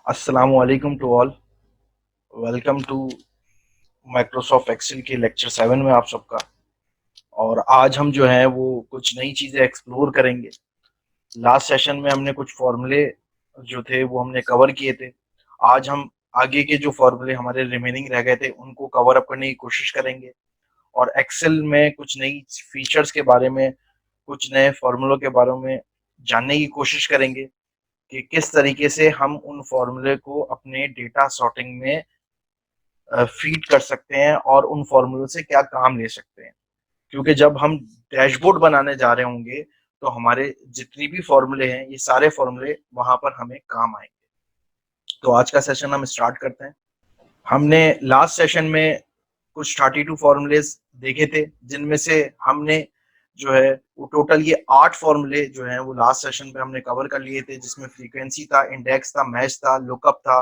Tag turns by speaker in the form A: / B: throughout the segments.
A: अस्सलामुअलैकुम to all. Welcome to Microsoft Excel के lecture 7 में आप सबका। और आज हम जो है वो कुछ नई चीज़ें एक्सप्लोर करेंगे। लास्ट सेशन में हमने कुछ फॉर्मूले जो थे वो हमने कवर किए थे। आज हम आगे के जो फॉर्मूले हमारे रिमेनिंग रह गए थे उनको कवर अप करने की कोशिश करेंगे। और एक्सेल में कुछ नई फीचर्स के बारे में, कुछ नए फॉर्मूलों के बारे में जानने की कोशिश करेंगे कि किस तरीके से हम उन फॉर्मूले को अपने डेटा सॉर्टिंग में फीड कर सकते हैं और उन फॉर्मूलों से क्या काम ले सकते हैं। क्योंकि जब हम डैशबोर्ड बनाने जा रहे होंगे तो हमारे जितनी भी फॉर्मूले हैं ये सारे फॉर्मूले वहां पर हमें काम आएंगे। तो आज का सेशन हम स्टार्ट करते हैं। हमने लास्ट सेशन में कुछ 32 फॉर्मूलेज देखे थे, जिनमें से हमने जो है वो टोटल ये 8 फॉर्मूले जो हैं वो लास्ट सेशन पे हमने कवर कर लिए थे, जिसमें फ्रीक्वेंसी था, इंडेक्स था, मैच था, लुकअप था,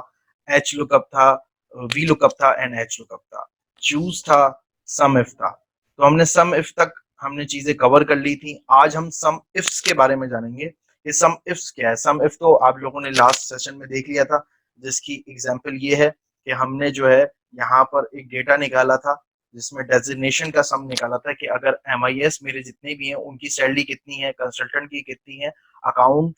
A: एच लुकअप था, वी लुकअप था एंड एच लुकअप था, चूज था, सम इफ था। तो हमने सम इफ तक हमने चीजें कवर कर ली थी। आज हम सम इफ्स के बारे में जानेंगे कि सम इफ्स क्या है। सम इफ तो आप लोगों ने लास्ट सेशन में देख लिया था, जिसकी एग्जांपल ये है कि हमने जो है यहाँ पर एक डेटा निकाला था जिसमें डेजिग्नेशन का सम निकाला था कि अगर एमआईएस मेरे जितने भी हैं उनकी सैलरी कितनी है, कंसल्टेंट की कितनी है, अकाउंट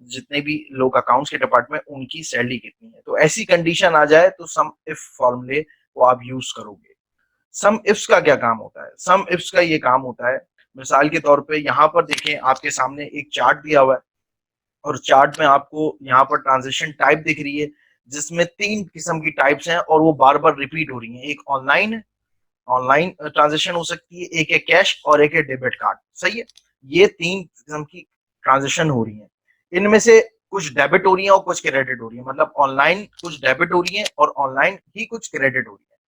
A: जितने भी लोग अकाउंट्स के डिपार्टमेंट उनकी सैलरी कितनी है। तो ऐसी कंडीशन आ जाए तो सम इफ फॉर्मूले को आप यूज करोगे। सम इफ्स का क्या काम होता है? सम इफ्स का ये काम होता है, मिसाल के तौर पे यहाँ पर देखें, आपके सामने एक चार्ट दिया हुआ है और चार्ट में आपको यहाँ पर ट्रांजेक्शन टाइप दिख रही है, जिसमें 3 किस्म की टाइप्स हैं और वो बार बार रिपीट हो रही हैं। एक ऑनलाइन है, ऑनलाइन ट्रांजेक्शन हो सकती है, एक है कैश और एक है डेबिट कार्ड। सही है, ये 3 किस्म की ट्रांजेक्शन हो रही है। इनमें से कुछ डेबिट हो रही है और कुछ क्रेडिट हो रही है, मतलब ऑनलाइन कुछ डेबिट हो रही है और ऑनलाइन ही कुछ क्रेडिट हो रही है।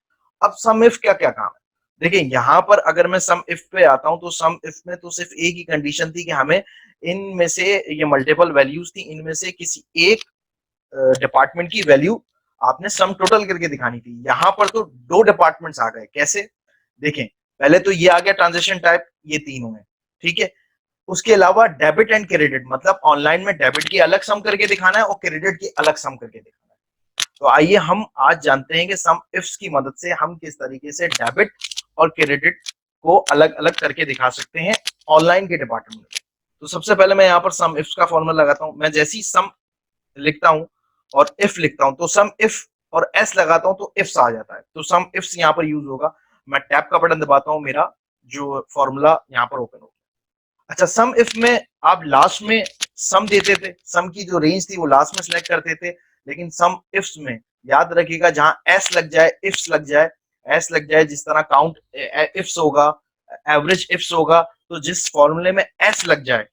A: अब सम इफ क्या क्या काम है? देखिए, यहाँ पर अगर मैं सम इफ पे आता हूं तो सम इफ में तो सिर्फ एक ही कंडीशन थी कि हमें इनमें से, ये मल्टीपल वैल्यूज थी, इनमें से किसी एक डिपार्टमेंट की वैल्यू आपने सम टोटल करके दिखानी थी। यहां पर तो 2 डिपार्टमेंट्स आ गए। कैसे? देखें, पहले तो ये आ गया ट्रांजेक्शन टाइप, ये तीनों है, ठीक है। उसके अलावा डेबिट एंड क्रेडिट, मतलब ऑनलाइन में डेबिट की अलग सम करके दिखाना है और क्रेडिट की अलग सम करके दिखाना है। तो आइए हम आज जानते हैं कि सम इफ्स की मदद से हम किस तरीके से डेबिट और क्रेडिट को अलग अलग करके दिखा सकते हैं ऑनलाइन के डिपार्टमेंट में। तो सबसे पहले मैं यहाँ पर सम इफ्स का फॉर्मूला लगाता हूं। मैं जैसी सम लिखता हूं और इफ लिखता हूं तो सम इफ और एस लगाता हूं तो इफ्स आ जाता है। तो सम इफ्स यहाँ पर यूज होगा। मैं टैब का बटन दबाता हूं, मेरा जो फॉर्मूला यहाँ पर ओपन होगा। अच्छा, सम इफ में आप लास्ट में सम देते थे, सम की जो रेंज थी वो लास्ट में सिलेक्ट करते थे। लेकिन सम इफ्स में याद रखिएगा, जहां एस लग जाए, इफ्स लग जाए, एस लग जाए, जिस तरह काउंट इफ्स होगा, एवरेज इफ्स होगा, तो जिस फॉर्मूले में एस लग जाए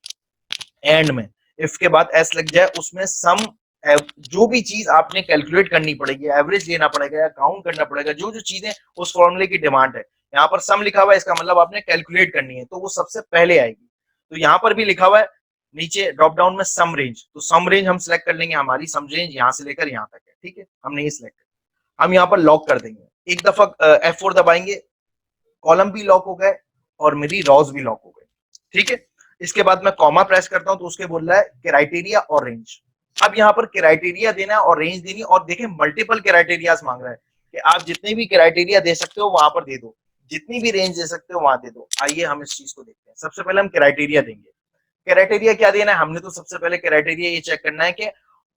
A: एंड में, इफ के बाद एस लग जाए, उसमें सम, जो भी चीज आपने कैलकुलेट करनी पड़ेगी, एवरेज लेना पड़ेगा या काउंट करना पड़ेगा, जो जो चीजें उस फॉर्मूले की डिमांड है। यहाँ पर सम लिखा हुआ है, इसका मतलब आपने कैलकुलेट करनी है, तो वो सबसे पहले आएगी। तो यहाँ पर भी लिखा हुआ है नीचे ड्रॉप डाउन में सम रेंज, तो सम रेंज हम सिलेक्ट कर लेंगे। हमारी सम रेंज यहाँ से लेकर यहाँ तक है, ठीक है, हमने ये सिलेक्ट कर, हम यहाँ पर लॉक कर देंगे। एक दफा F4 दबाएंगे, कॉलम भी लॉक हो गए और मेरी रॉज भी लॉक हो गई, ठीक है। इसके बाद मैं कॉमा प्रेस करता हूं तो उसके बोल रहा है क्राइटेरिया और रेंज। अब यहाँ पर क्राइटेरिया देना है और रेंज देनी, और देखें मल्टीपल क्राइटेरिया मांग रहा है कि आप जितने भी क्राइटेरिया दे सकते हो वहां पर दे दो, जितनी भी रेंज दे सकते हो वहां दे दो। आइए हम इस चीज को देखते हैं। सबसे पहले हम क्राइटेरिया देंगे। क्राइटेरिया क्या देना है? हमने तो सबसे पहले क्राइटेरिया ये चेक करना है कि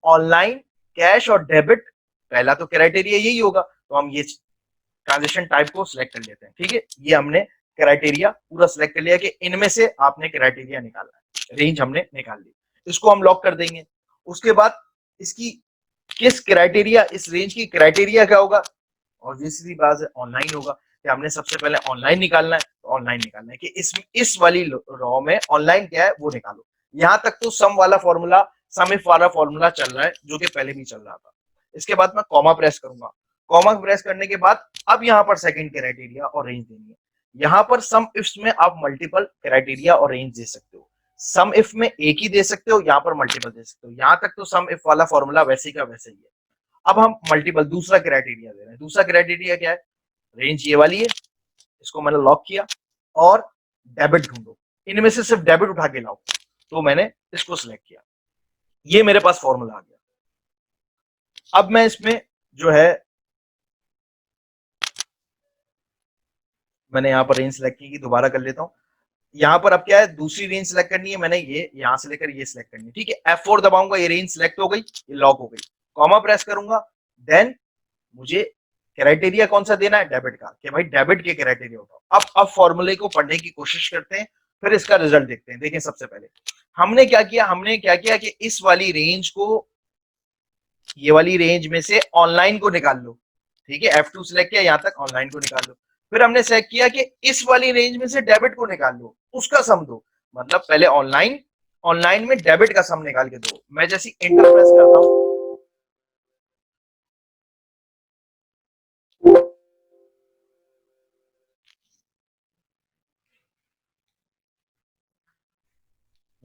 A: ऑनलाइन, कैश और डेबिट, पहला तो क्राइटेरिया यही होगा, तो हम ये ट्रांजेक्शन टाइप को सिलेक्ट कर लेते हैं, ठीक है। ये हमने क्राइटेरिया पूरा सिलेक्ट कर लिया कि इनमें से आपने क्राइटेरिया निकालना है, रेंज हमने निकाल ली, इसको हम लॉक कर देंगे। उसके बाद इसकी किस क्राइटेरिया, इस रेंज की क्राइटेरिया क्या होगा? और दूसरी बात है ऑनलाइन होगा, कि हमने सबसे पहले ऑनलाइन निकालना है, तो ऑनलाइन निकालना है कि इस वाली रॉ में ऑनलाइन क्या है वो निकालो। यहां तक तो सम वाला फॉर्मूला, सम इफ वाला फॉर्मूला चल रहा है, जो कि पहले भी चल रहा था। इसके बाद मैं कॉमा प्रेस करूंगा। कॉमा प्रेस करने के बाद अब यहाँ पर सेकंड क्राइटेरिया और रेंज देनी है। यहाँ पर सम इफ्स में आप मल्टीपल क्राइटेरिया और रेंज दे सकते हो। सम इफ में एक ही दे सकते हो, यहाँ पर मल्टीपल दे सकते हो। यहाँ तक तो सम इफ वाला फॉर्मूला वैसे का वैसे ही है। अब हम मल्टीपल दूसरा क्राइटेरिया दे रहे हैं। दूसरा क्राइटेरिया क्या है? रेंज ये वाली है, इसको मैंने लॉक किया, और डेबिट ढूंढो, इनमें से सिर्फ डेबिट उठा के लाओ, तो मैंने इसको सिलेक्ट किया। ये मेरे पास फॉर्मूला आ गया। अब मैं इसमें जो है मैंने यहाँ पर रेंज सेलेक्ट की, दोबारा कर लेता हूँ। यहाँ पर अब क्या है, दूसरी रेंज सेलेक्ट करनी है, मैंने ये यहां से लेकर ये सेलेक्ट करनी है, ठीक है। F4 दबाऊंगा, ये रेंज सेलेक्ट हो गई, ये लॉक हो गई। कॉमा प्रेस करूंगा, देन मुझे क्राइटेरिया कौन सा देना है, डेबिट का, कि भाई डेबिट के क्राइटेरिया उठाओ। अब फॉर्मूले को पढ़ने की कोशिश करते हैं, फिर इसका रिजल्ट देखते हैं। देखिए सबसे पहले हमने क्या किया कि इस वाली रेंज को, ये वाली रेंज में से ऑनलाइन को निकाल लो, ठीक है। F2 सिलेक्ट किया, यहां तक ऑनलाइन को निकाल लो। फिर हमने सेलेक्ट किया कि इस वाली रेंज में से डेबिट को निकाल लो, उसका सम दो। मतलब पहले ऑनलाइन, ऑनलाइन में डेबिट का सम निकाल के दो। मैं जैसे इंटर प्रेस करता हूं,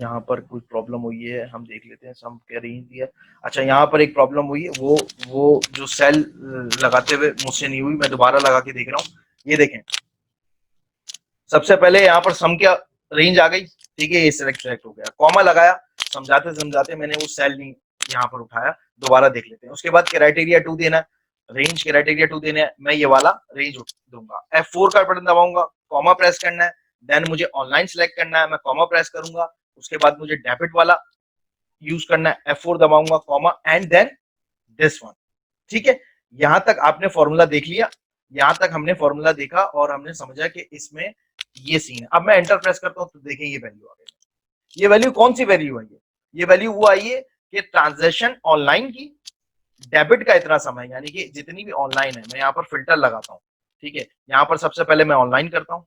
A: यहाँ पर कुछ प्रॉब्लम हुई है, हम देख लेते हैं। सम क्या रेंज दिया, अच्छा यहाँ पर एक प्रॉब्लम हुई है, वो जो सेल लगाते हुए मुझसे नहीं हुई, मैं दोबारा लगा के देख रहा हूँ। ये देखें, सबसे पहले यहाँ पर सम क्या रेंज आ गई, ठीक है, ये सेलेक्ट हो गया। कॉमा लगाया, समझाते समझाते मैंने वो सेल नहीं यहाँ पर उठाया, दोबारा देख लेते हैं। उसके बाद क्राइटेरिया 2 देना है, रेंज क्राइटेरिया 2 देना है, मैं ये वाला रेंज दूंगा। F4 का बटन दबाऊंगा, कॉमा प्रेस करना है, देन मुझे ऑनलाइन सेलेक्ट करना है, मैं कॉमा प्रेस करूंगा। उसके बाद मुझे डेबिट वाला यूज करना है, F4 दबाऊंगा, comma and then this one, ठीक है। यहां तक आपने फॉर्मूला देख लिया, यहां तक हमने फॉर्मूला देखा और हमने समझा कि इसमें ये सीन है। अब मैं एंटर प्रेस करता हूं तो देखें ये वैल्यू आ गई। ये वैल्यू कौन सी वैल्यू आई है, ये वैल्यू वो आई है कि ट्रांजैक्शन ऑनलाइन की, डेबिट का इतना समय, यानी कि जितनी भी ऑनलाइन है। मैं यहाँ पर फिल्टर लगाता हूँ, ठीक है। यहाँ पर सबसे पहले मैं ऑनलाइन करता हूँ,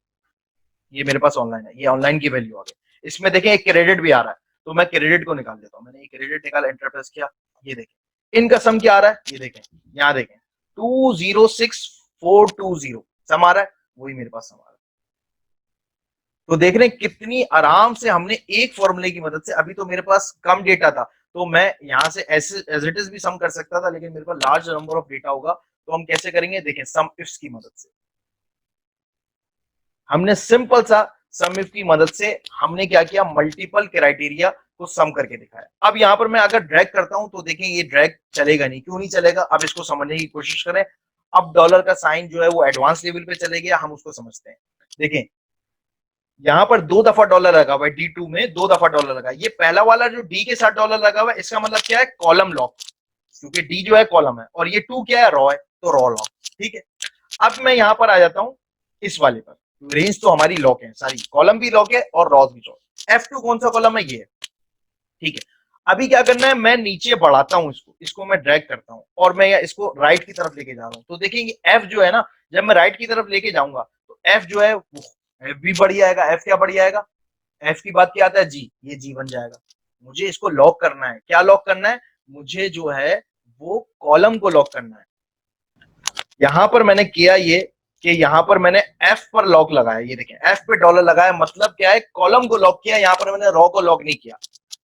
A: ये मेरे पास ऑनलाइन है, ये ऑनलाइन की वैल्यू आ गई। इसमें देखें एक क्रेडिट भी आ रहा है, तो मैं क्रेडिट को निकाल देता हूँ। मैंने ये क्रेडिट निकाला, एंटर प्रेस किया, ये देखें इनका सम क्या आ रहा है, ये देखें, यहाँ देखें 206420 सम आ रहा है, वही मेरे पास सम आ रहा है। तो देख रहे हैं कितनी आराम से हमने एक फॉर्मूले की मदद से, अभी तो मेरे पास कम डेटा था तो मैं यहां से ऐसे एज इट इज भी सम कर सकता था, लेकिन मेरे पास लार्ज नंबर ऑफ डेटा होगा तो हम कैसे करेंगे, देखें सम इफ्स की मदद से। हमने सिंपल सा सम इफ की मदद से हमने क्या किया, मल्टीपल क्राइटेरिया को सम करके दिखाया। अब यहां पर मैं अगर ड्रैग करता हूं तो देखें ये ड्रैग चलेगा नहीं, क्यों नहीं चलेगा, अब इसको समझने की कोशिश करें। अब डॉलर का साइन जो है वो एडवांस लेवल पे चले गया, हम उसको समझते हैं। देखें यहाँ पर 2 दफा डॉलर लगा हुआ है, D2 में 2 दफा डॉलर लगा। ये पहला वाला जो D के साथ डॉलर लगा हुआ है, इसका मतलब क्या है, कॉलम लॉक, क्योंकि D जो है कॉलम है और ये 2 क्या है, रॉ है, तो रॉ लॉक, ठीक है। अब मैं यहां पर आ जाता हूं इस वाले पर, रेंज तो हमारी लॉक है सारी, कॉलम भी लॉक है और रॉज भी लॉक। F2 कौन सा कॉलम है, ये है, ठीक है। अभी क्या करना है, मैं नीचे बढ़ाता हूं इसको, इसको मैं ड्रैग करता हूं और मैं इसको राइट की तरफ लेके जा रहा हूं। तो देखेंगे F जो है ना, जब मैं राइट की तरफ लेके जाऊंगा तो F जो है वो F भी बढ़ जाएगा। F क्या बढ़ जाएगा, F की बात क्या आता है, G, ये G बन जाएगा। मुझे इसको लॉक करना है, क्या लॉक करना है, मुझे जो है वो कॉलम को लॉक करना है। यहां पर मैंने किया ये कि यहां पर मैंने F पर लॉक लगाया, ये देखें F पे डॉलर लगाया, मतलब क्या है, कॉलम को लॉक किया। यहां पर मैंने रॉ को लॉक नहीं किया,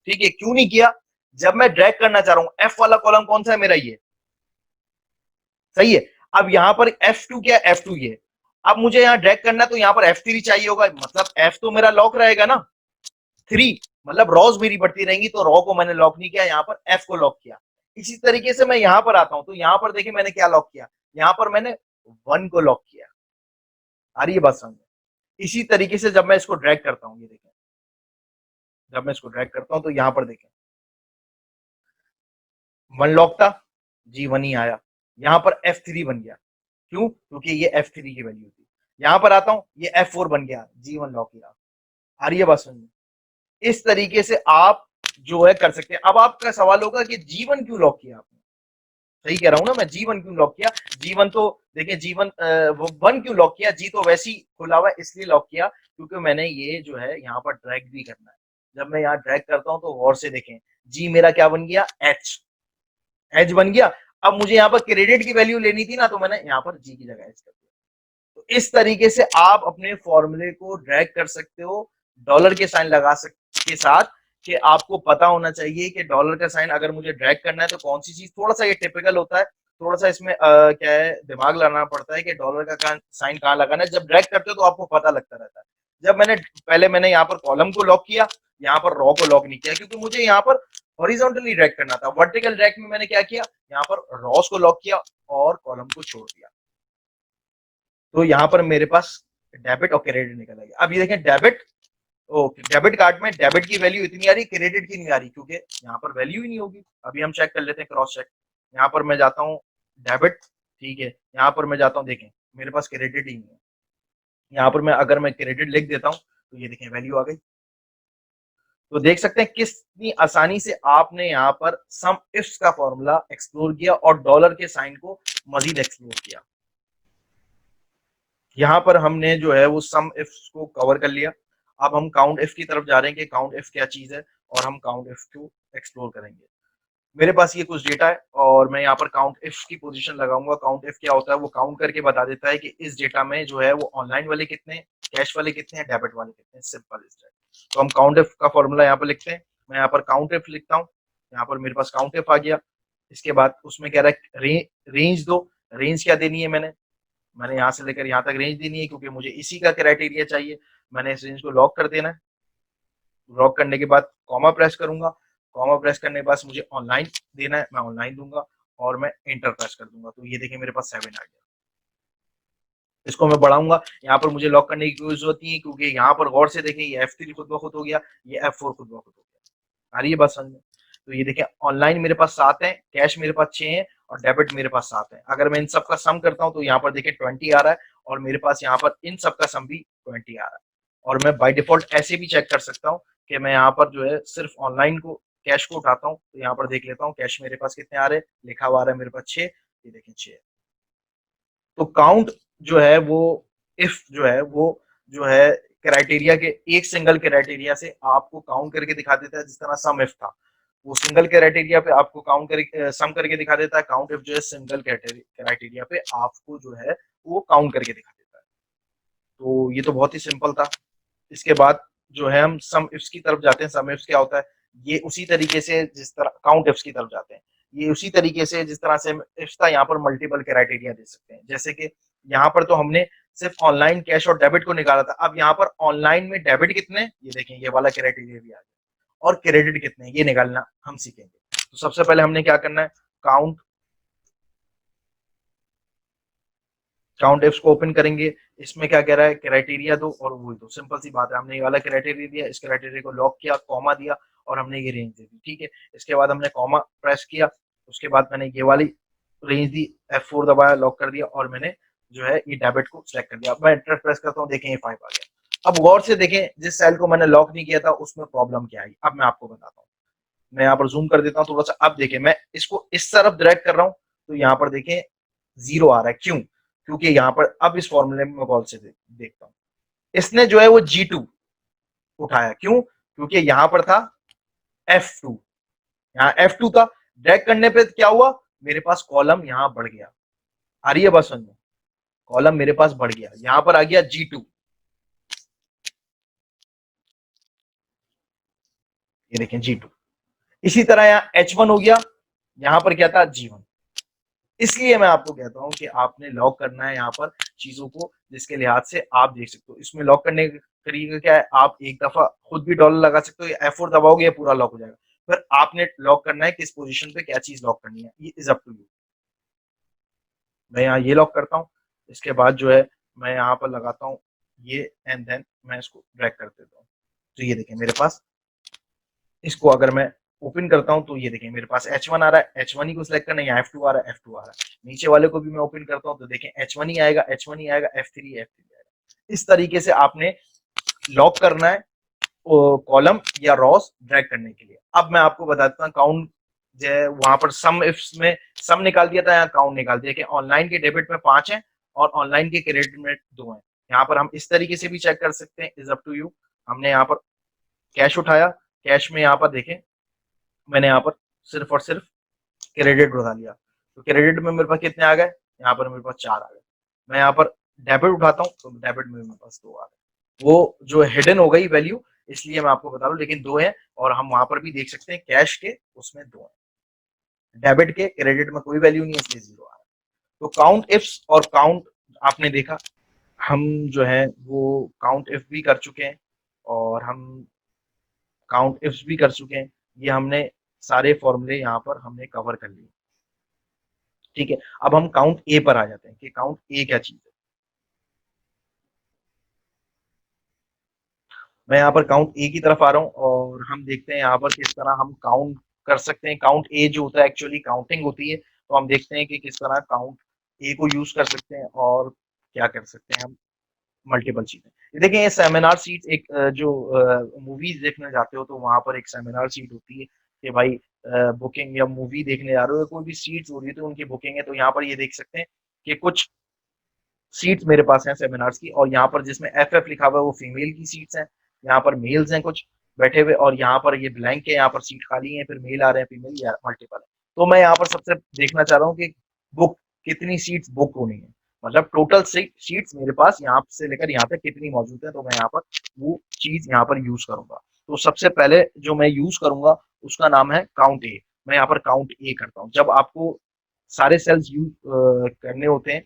A: ठीक है। क्यों नहीं किया, जब मैं ड्रैग करना चाह रहा हूं, F वाला कॉलम कौन सा है मेरा, ये सही है। अब यहां पर F2 क्या है, F2 ये। अब मुझे यहां ड्रैग करना है तो यहां पर F3 चाहिए होगा, मतलब F तो मेरा लॉक रहेगा ना, 3, मतलब रॉज मेरी बढ़ती रहेंगी, तो रॉ को मैंने लॉक नहीं किया, यहां पर F को लॉक किया। इसी तरीके से मैं यहां पर आता हूं तो यहां पर देखिए मैंने क्या लॉक किया, यहां पर मैंने 1 को लॉक किया। आ रही है बात समझ में। इसी तरीके से जब मैं इसको ड्रैग करता हूं, ये देखें, जब मैं इसको ड्रैग करता हूं तो यहां पर देखें 1 लॉक था, G1 ही आया, यहां पर F3 बन गया। क्यों, क्योंकि ये F3 की वैल्यू थी। यहां पर आता हूं, ये F4 बन गया, G1 लॉक किया। आ रही है बात समझ में। इस तरीके से आप जो है कर सकते हैं। अब आपका सवाल होगा कि G1 क्यों लॉक किया आपने, सही कह रहा हूं ना मैं, G1 क्यों लॉक किया। G1 तो देखिए G1 1 क्यों लॉक किया, G तो वैसी खुला हुआ है इसलिए लॉक किया, क्योंकि मैंने ये जो है यहाँ पर ड्रैग भी करना है। जब मैं यहाँ ड्रैग करता हूं तो गौर से देखें, G मेरा क्या बन गया, H बन गया। अब मुझे यहाँ पर क्रेडिट की वैल्यू लेनी थी ना, तो मैंने यहाँ पर G की जगह H कर दिया। तो इस तरीके से आप अपने फॉर्मूले को ड्रैग कर सकते हो डॉलर के साइन लगा के साथ, कि आपको पता होना चाहिए कि डॉलर का साइन अगर मुझे ड्रैग करना है तो कौन सी चीज, थोड़ा सा ये टिपिकल होता है, थोड़ा सा इसमें क्या है, दिमाग लगाना पड़ता है कि डॉलर का साइन कहाँ लगाना है। जब ड्रैग करते हो तो आपको पता लगता रहता है। जब मैंने यहाँ पर कॉलम को लॉक किया, यहाँ पर रॉ को लॉक नहीं किया, क्योंकि मुझे यहाँ पर हॉरिजॉन्टली ड्रैग करना था। वर्टिकल ड्रैग में मैंने क्या किया, यहाँ पर रॉस को लॉक किया और कॉलम को छोड़ दिया, तो यहाँ पर मेरे पास डेबिट और क्रेडिट निकल आएगा। अब ये देखें डेबिट, ओके डेबिट कार्ड में डेबिट की वैल्यू इतनी आ रही, क्रेडिट की नहीं आ रही, क्योंकि यहाँ पर वैल्यू ही नहीं होगी। अभी हम चेक कर लेते हैं, क्रॉस चेक। यहाँ पर मैं जाता हूँ डेबिट, ठीक है, यहाँ पर मैं जाता हूँ, देखें मेरे पास क्रेडिट ही नहीं है। यहाँ पर मैं अगर मैं क्रेडिट लिख देता हूँ तो ये देखें वैल्यू आ गई। तो देख सकते हैं कितनी आसानी से आपने यहाँ पर सम इफ्स का फॉर्मूला एक्सप्लोर किया और डॉलर के साइन को मजीद एक्सप्लोर किया। यहाँ पर हमने जो है वो सम इफ्स को कवर कर लिया। अब हम काउंट इफ की तरफ जा रहे हैं कि काउंट इफ क्या चीज है, और हम काउंट इफ को एक्सप्लोर करेंगे। मेरे पास ये कुछ डेटा है और मैं यहाँ पर काउंट इफ की पोजीशन लगाऊंगा। काउंट इफ क्या होता है, वो काउंट करके बता देता है कि इस डेटा में जो है वो ऑनलाइन वाले कितने, कैश वाले कितने हैं, डेबिट वाले कितने हैं। Simple is that. तो हम काउंट इफ का फॉर्मूला यहाँ पर लिखते हैं। मैं यहाँ पर काउंट इफ लिखता हूँ, यहाँ पर मेरे पास काउंट इफ आ गया। इसके बाद उसमें कह रहा है रेंज दो। रेंज क्या देनी है, मैंने यहाँ से लेकर यहाँ तक रेंज देनी है, क्योंकि मुझे इसी का क्राइटेरिया चाहिए। मैंने इस रेंज को लॉक कर देना है। लॉक करने के बाद कॉमा प्रेस करूंगा। कॉमा प्रेस करने के बाद मुझे ऑनलाइन देना है, मैं ऑनलाइन दूंगा और मैं एंटर प्रेस कर दूंगा। तो ये देखिए मेरे पास 7 आ गया। इसको मैं बढ़ाऊंगा। यहाँ पर मुझे लॉक करने की कोई जरूरत नहीं है, क्योंकि यहाँ पर गौर से देखें ये F3 खुद ब खुद हो गया, ये F4 खुद ब खुद हो गया। आ रही है बात समझ में? तो ये देखें ऑनलाइन मेरे पास 7 है, कैश मेरे पास 6 है और डेबिट मेरे पास 7 है। अगर मैं इन सब का सम करता हूँ तो यहाँ पर देखें 20 आ रहा है, और मेरे पास यहाँ पर इन सब का सम भी 20 आ रहा है। और मैं बाय डिफॉल्ट ऐसे भी चेक कर सकता हूँ कि मैं यहाँ पर जो है सिर्फ ऑनलाइन को, कैश को उठाता हूँ। तो यहाँ पर देख लेता हूँ कैश मेरे पास कितने आ रहे हैं, लिखा हुआ आ रहा है मेरे पास 6, ये देखें 6। तो काउंट जो है वो, इफ जो है वो जो है क्राइटेरिया के एक सिंगल क्राइटेरिया से आपको काउंट करके दिखा देता है। जिस तरह सम इफ था, वो सिंगल क्राइटेरिया पे आपको काउंट करके सम करके दिखा देता है। काउंट इफ जो है सिंगल क्राइटेरिया पे आपको जो है वो काउंट करके दिखा देता है। तो ये तो बहुत ही सिंपल था। इसके बाद जो है हम सम इफ्स की तरफ जाते हैं। सम इफ्स क्या होता है, ये उसी तरीके से जिस तरह काउंट इफ्स की तरफ जाते हैं, ये उसी तरीके से जिस तरह से इफ्स था, यहाँ पर मल्टीपल क्राइटेरिया दे सकते हैं। जैसे कि यहाँ पर तो हमने सिर्फ ऑनलाइन कैश और डेबिट को निकाला था। अब यहाँ पर ऑनलाइन में डेबिट कितने, ये देखें ये वाला क्राइटेरिया भी आ गया, और क्रेडिट कितने ये निकालना हम सीखेंगे। तो सबसे पहले हमने क्या करना है, काउंट काउंट इफ्स को ओपन करेंगे। इसमें क्या कह रहा है, क्राइटेरिया दो, और वही दो, सिंपल सी बात है। हमने ये वाला क्राइटेरिया दिया, इस क्राइटेरिया को लॉक किया, कॉमा दिया, और हमने ये रेंज दे दी, ठीक है। इसके बाद हमने कॉमा प्रेस किया, उसके बाद मैंने ये वाली रेंज दी, F4 दबाया, लॉक कर दिया, और मैंने जो है ये डेबिट को सिलेक्ट कर दिया। अब मैं एंटर प्रेस करता हूँ, देखें ये 5 आ गया। अब गौर से देखें जिस सेल को मैंने लॉक नहीं किया था उसमें प्रॉब्लम क्या आई, अब मैं आपको बताता हूँ। मैं यहाँ पर जूम कर देता हूँ थोड़ा सा। अब देखें मैं इसको इस तरफ ड्रैग कर रहा हूँ, तो यहाँ पर देखें 0 आ रहा है। क्यों? क्योंकि यहाँ पर अब इस फॉर्मूले में गौर से देखता हूँ, इसने जो है वो G2 उठाया। क्यों? क्योंकि यहाँ पर था F2, यहाँ F2 था। ड्रैग करने पे क्या हुआ, मेरे पास कॉलम यहाँ बढ़ गया। आ रही है बात समझ में? कॉलम मेरे पास बढ़ गया, यहाँ पर आ गया G2, ये देखें G2। इसी तरह यहाँ H1 हो गया, यहाँ पर क्या था G1। इसलिए मैं आपको कहता हूं कि आपने लॉक करना है यहाँ पर चीजों को, जिसके लिहाज से आप देख सकते हो। इसमें लॉक करने का तरीका क्या है, आप एक दफा खुद भी डॉलर लगा सकते हो, या F4 दबाओगे या पूरा लॉक हो जाएगा। फिर आपने लॉक करना है किस पोजीशन पे क्या चीज लॉक करनी है, ये इज अप टू यू। मैं यहाँ ये लॉक करता हूँ, इसके बाद जो है मैं यहाँ पर लगाता हूँ ये, एंड देन मैं इसको ड्रैग कर देता हूँ। तो ये देखें मेरे पास, इसको अगर मैं ओपन करता हूं तो ये देखें मेरे पास H1 आ रहा है, H1 ही को सिलेक्ट करना है, या F2 आ रहा है, F2 आ रहा है। नीचे वाले को भी मैं ओपन करता हूं तो देखें H1 ही आएगा, H1 ही आएगा, F3 आएगा। इस तरीके से आपने लॉक करना है कॉलम या रॉस ड्रैग करने के लिए। अब मैं आपको बता देता हूँ काउंट जो है, वहां पर सम इफ्स में सम निकाल दिया था, यहाँ काउंट निकाल दिया कि ऑनलाइन के डेबिट में 5 है और ऑनलाइन के क्रेडिट में 2 है। यहाँ पर हम इस तरीके से भी चेक कर सकते हैं, इज अप टू यू। हमने यहाँ पर कैश उठाया, कैश में यहाँ पर देखें मैंने यहाँ पर सिर्फ और सिर्फ क्रेडिट उठा लिया, तो क्रेडिट में मेरे पास कितने आ गए, यहाँ पर मेरे पास 4 आ गए। मैं यहाँ पर डेबिट उठाता हूँ तो डेबिट में मेरे पास 2 आ गए। वो जो हिडन हो गई वैल्यू, इसलिए मैं आपको बता रहा हूँ, लेकिन 2 है। और हम वहां पर भी देख सकते हैं कैश के उसमें 2 है, डेबिट के क्रेडिट में कोई वैल्यू नहीं है, इसलिए 0 आ रहा है। तो काउंट इफ्स और काउंट आपने देखा, हम जो है वो काउंट इफ भी कर चुके हैं और हम काउंट इफ्स भी कर चुके हैं। ये हमने सारे फॉर्मूले यहाँ पर हमने कवर कर लिए। ठीक है, अब हम काउंट ए पर आ जाते हैं कि काउंट ए क्या चीज है। मैं यहाँ पर काउंट ए की तरफ आ रहा हूँ और हम देखते हैं यहाँ पर किस तरह हम काउंट कर सकते हैं। काउंट ए जो होता है एक्चुअली काउंटिंग होती है, तो हम देखते हैं कि किस तरह काउंट ए को यूज कर सकते हैं और क्या कर सकते हैं हम मल्टीपल चीजें। ये देखिए, ये सेमिनार सीट एक जो मूवीज देखने जाते हो तो वहां पर एक सेमिनार सीट होती है कि भाई बुकिंग या मूवी देखने जा रहे हो, कोई भी सीट्स हो रही है तो उनकी बुकिंग है। तो यहाँ पर ये देख सकते हैं कि कुछ सीट्स मेरे पास हैं सेमिनार्स की, और यहाँ पर जिसमें एफ एफ लिखा हुआ है वो फीमेल की सीट्स हैं। यहाँ पर मेल्स हैं कुछ बैठे हुए, और यहाँ पर ये ब्लैंक है, यहाँ पर सीट खाली है, फिर मेल आ रहे हैं, फीमेल या मल्टीपल है। तो मैं यहाँ पर सबसे देखना चाह रहा हूँ कि बुक कितनी सीट्स बुक होनी है, मतलब टोटल सीट्स मेरे पास यहाँ से लेकर यहाँ तक कितनी मौजूद है। तो मैं यहाँ पर वो चीज यहाँ पर यूज करूंगा। तो सबसे पहले जो मैं यूज करूंगा उसका नाम है काउंट ए। मैं यहाँ पर काउंट ए करता हूँ। जब आपको सारे सेल्स यूज करने होते हैं,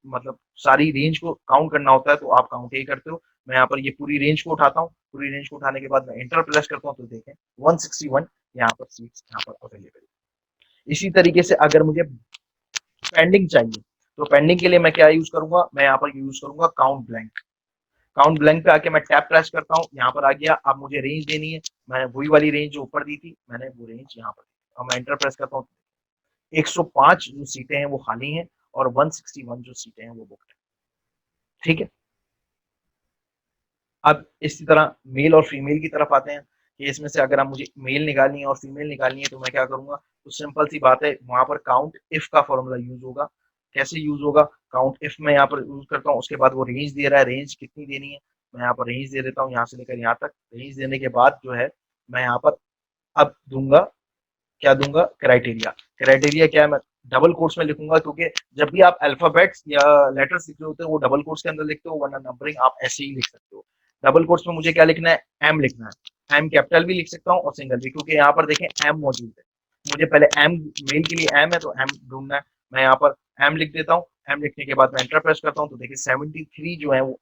A: मतलब सारी रेंज को काउंट करना होता है, तो आप काउंट ए करते हो। मैं यहाँ पर ये पूरी रेंज को उठाता हूँ। पूरी रेंज को उठाने के बाद मैं एंटर प्रेस करता हूँ, तो देखें 161 यहाँ पर सीट्स यहाँ पर अवेलेबल है। इसी तरीके से अगर मुझे पेंडिंग चाहिए, तो पेंडिंग के लिए मैं क्या यूज करूंगा, मैं यहाँ पर यूज करूंगा काउंट ब्लैंक। काउंट ब्लैंक पे आके मैं टैप प्रेस करता हूँ, यहाँ पर आ गया। अब मुझे रेंज देनी है, मैंने वही वाली रेंज जो ऊपर दी थी मैंने वो रेंज यहाँ पर दी। अब मैं एंटर प्रेस करता हूँ, 105 जो सीटें हैं वो खाली हैं और 161 जो सीटें हैं वो बुकड है। ठीक है, अब इसी तरह मेल और फीमेल की तरफ आते हैं कि इसमें से अगर हम मुझे मेल निकालनी है और फीमेल निकालनी है तो मैं क्या करूंगा। तो सिंपल सी बात है, वहां पर काउंट इफ का फॉर्मूला यूज होगा। कैसे यूज होगा, काउंट इफ में यहाँ पर यूज करता हूँ, उसके बाद वो रेंज दे रहा है, रेंज कितनी देनी है मैं यहाँ पर रेंज दे देता हूँ, यहाँ से लेकर यहाँ तक। रेंज देने के बाद जो है मैं यहाँ पर अब दूंगा, क्या दूंगा, क्राइटेरिया। क्राइटेरिया क्या है, मैं डबल कोट्स में लिखूंगा, क्योंकि जब भी आप अल्फाबेट्स या लेटर्स लिख रहे होते हो वो डबल कोट्स के अंदर लिखते हो, वरना नंबरिंग आप ऐसे ही लिख सकते हो। डबल कोट्स में मुझे क्या लिखना है, एम लिखना है। एम कैपिटल भी लिख सकता हूँ और सिंगल भी, क्योंकि यहाँ पर देखें एम मौजूद है। मुझे पहले एम, मेल के लिए एम है तो एम ढूंढना है। मैं यहाँ पर एम लिख देता हूँ। एम लिखने के बाद मैं एंटर प्रेस करता हूँ, तो देखिए 73 जो है वो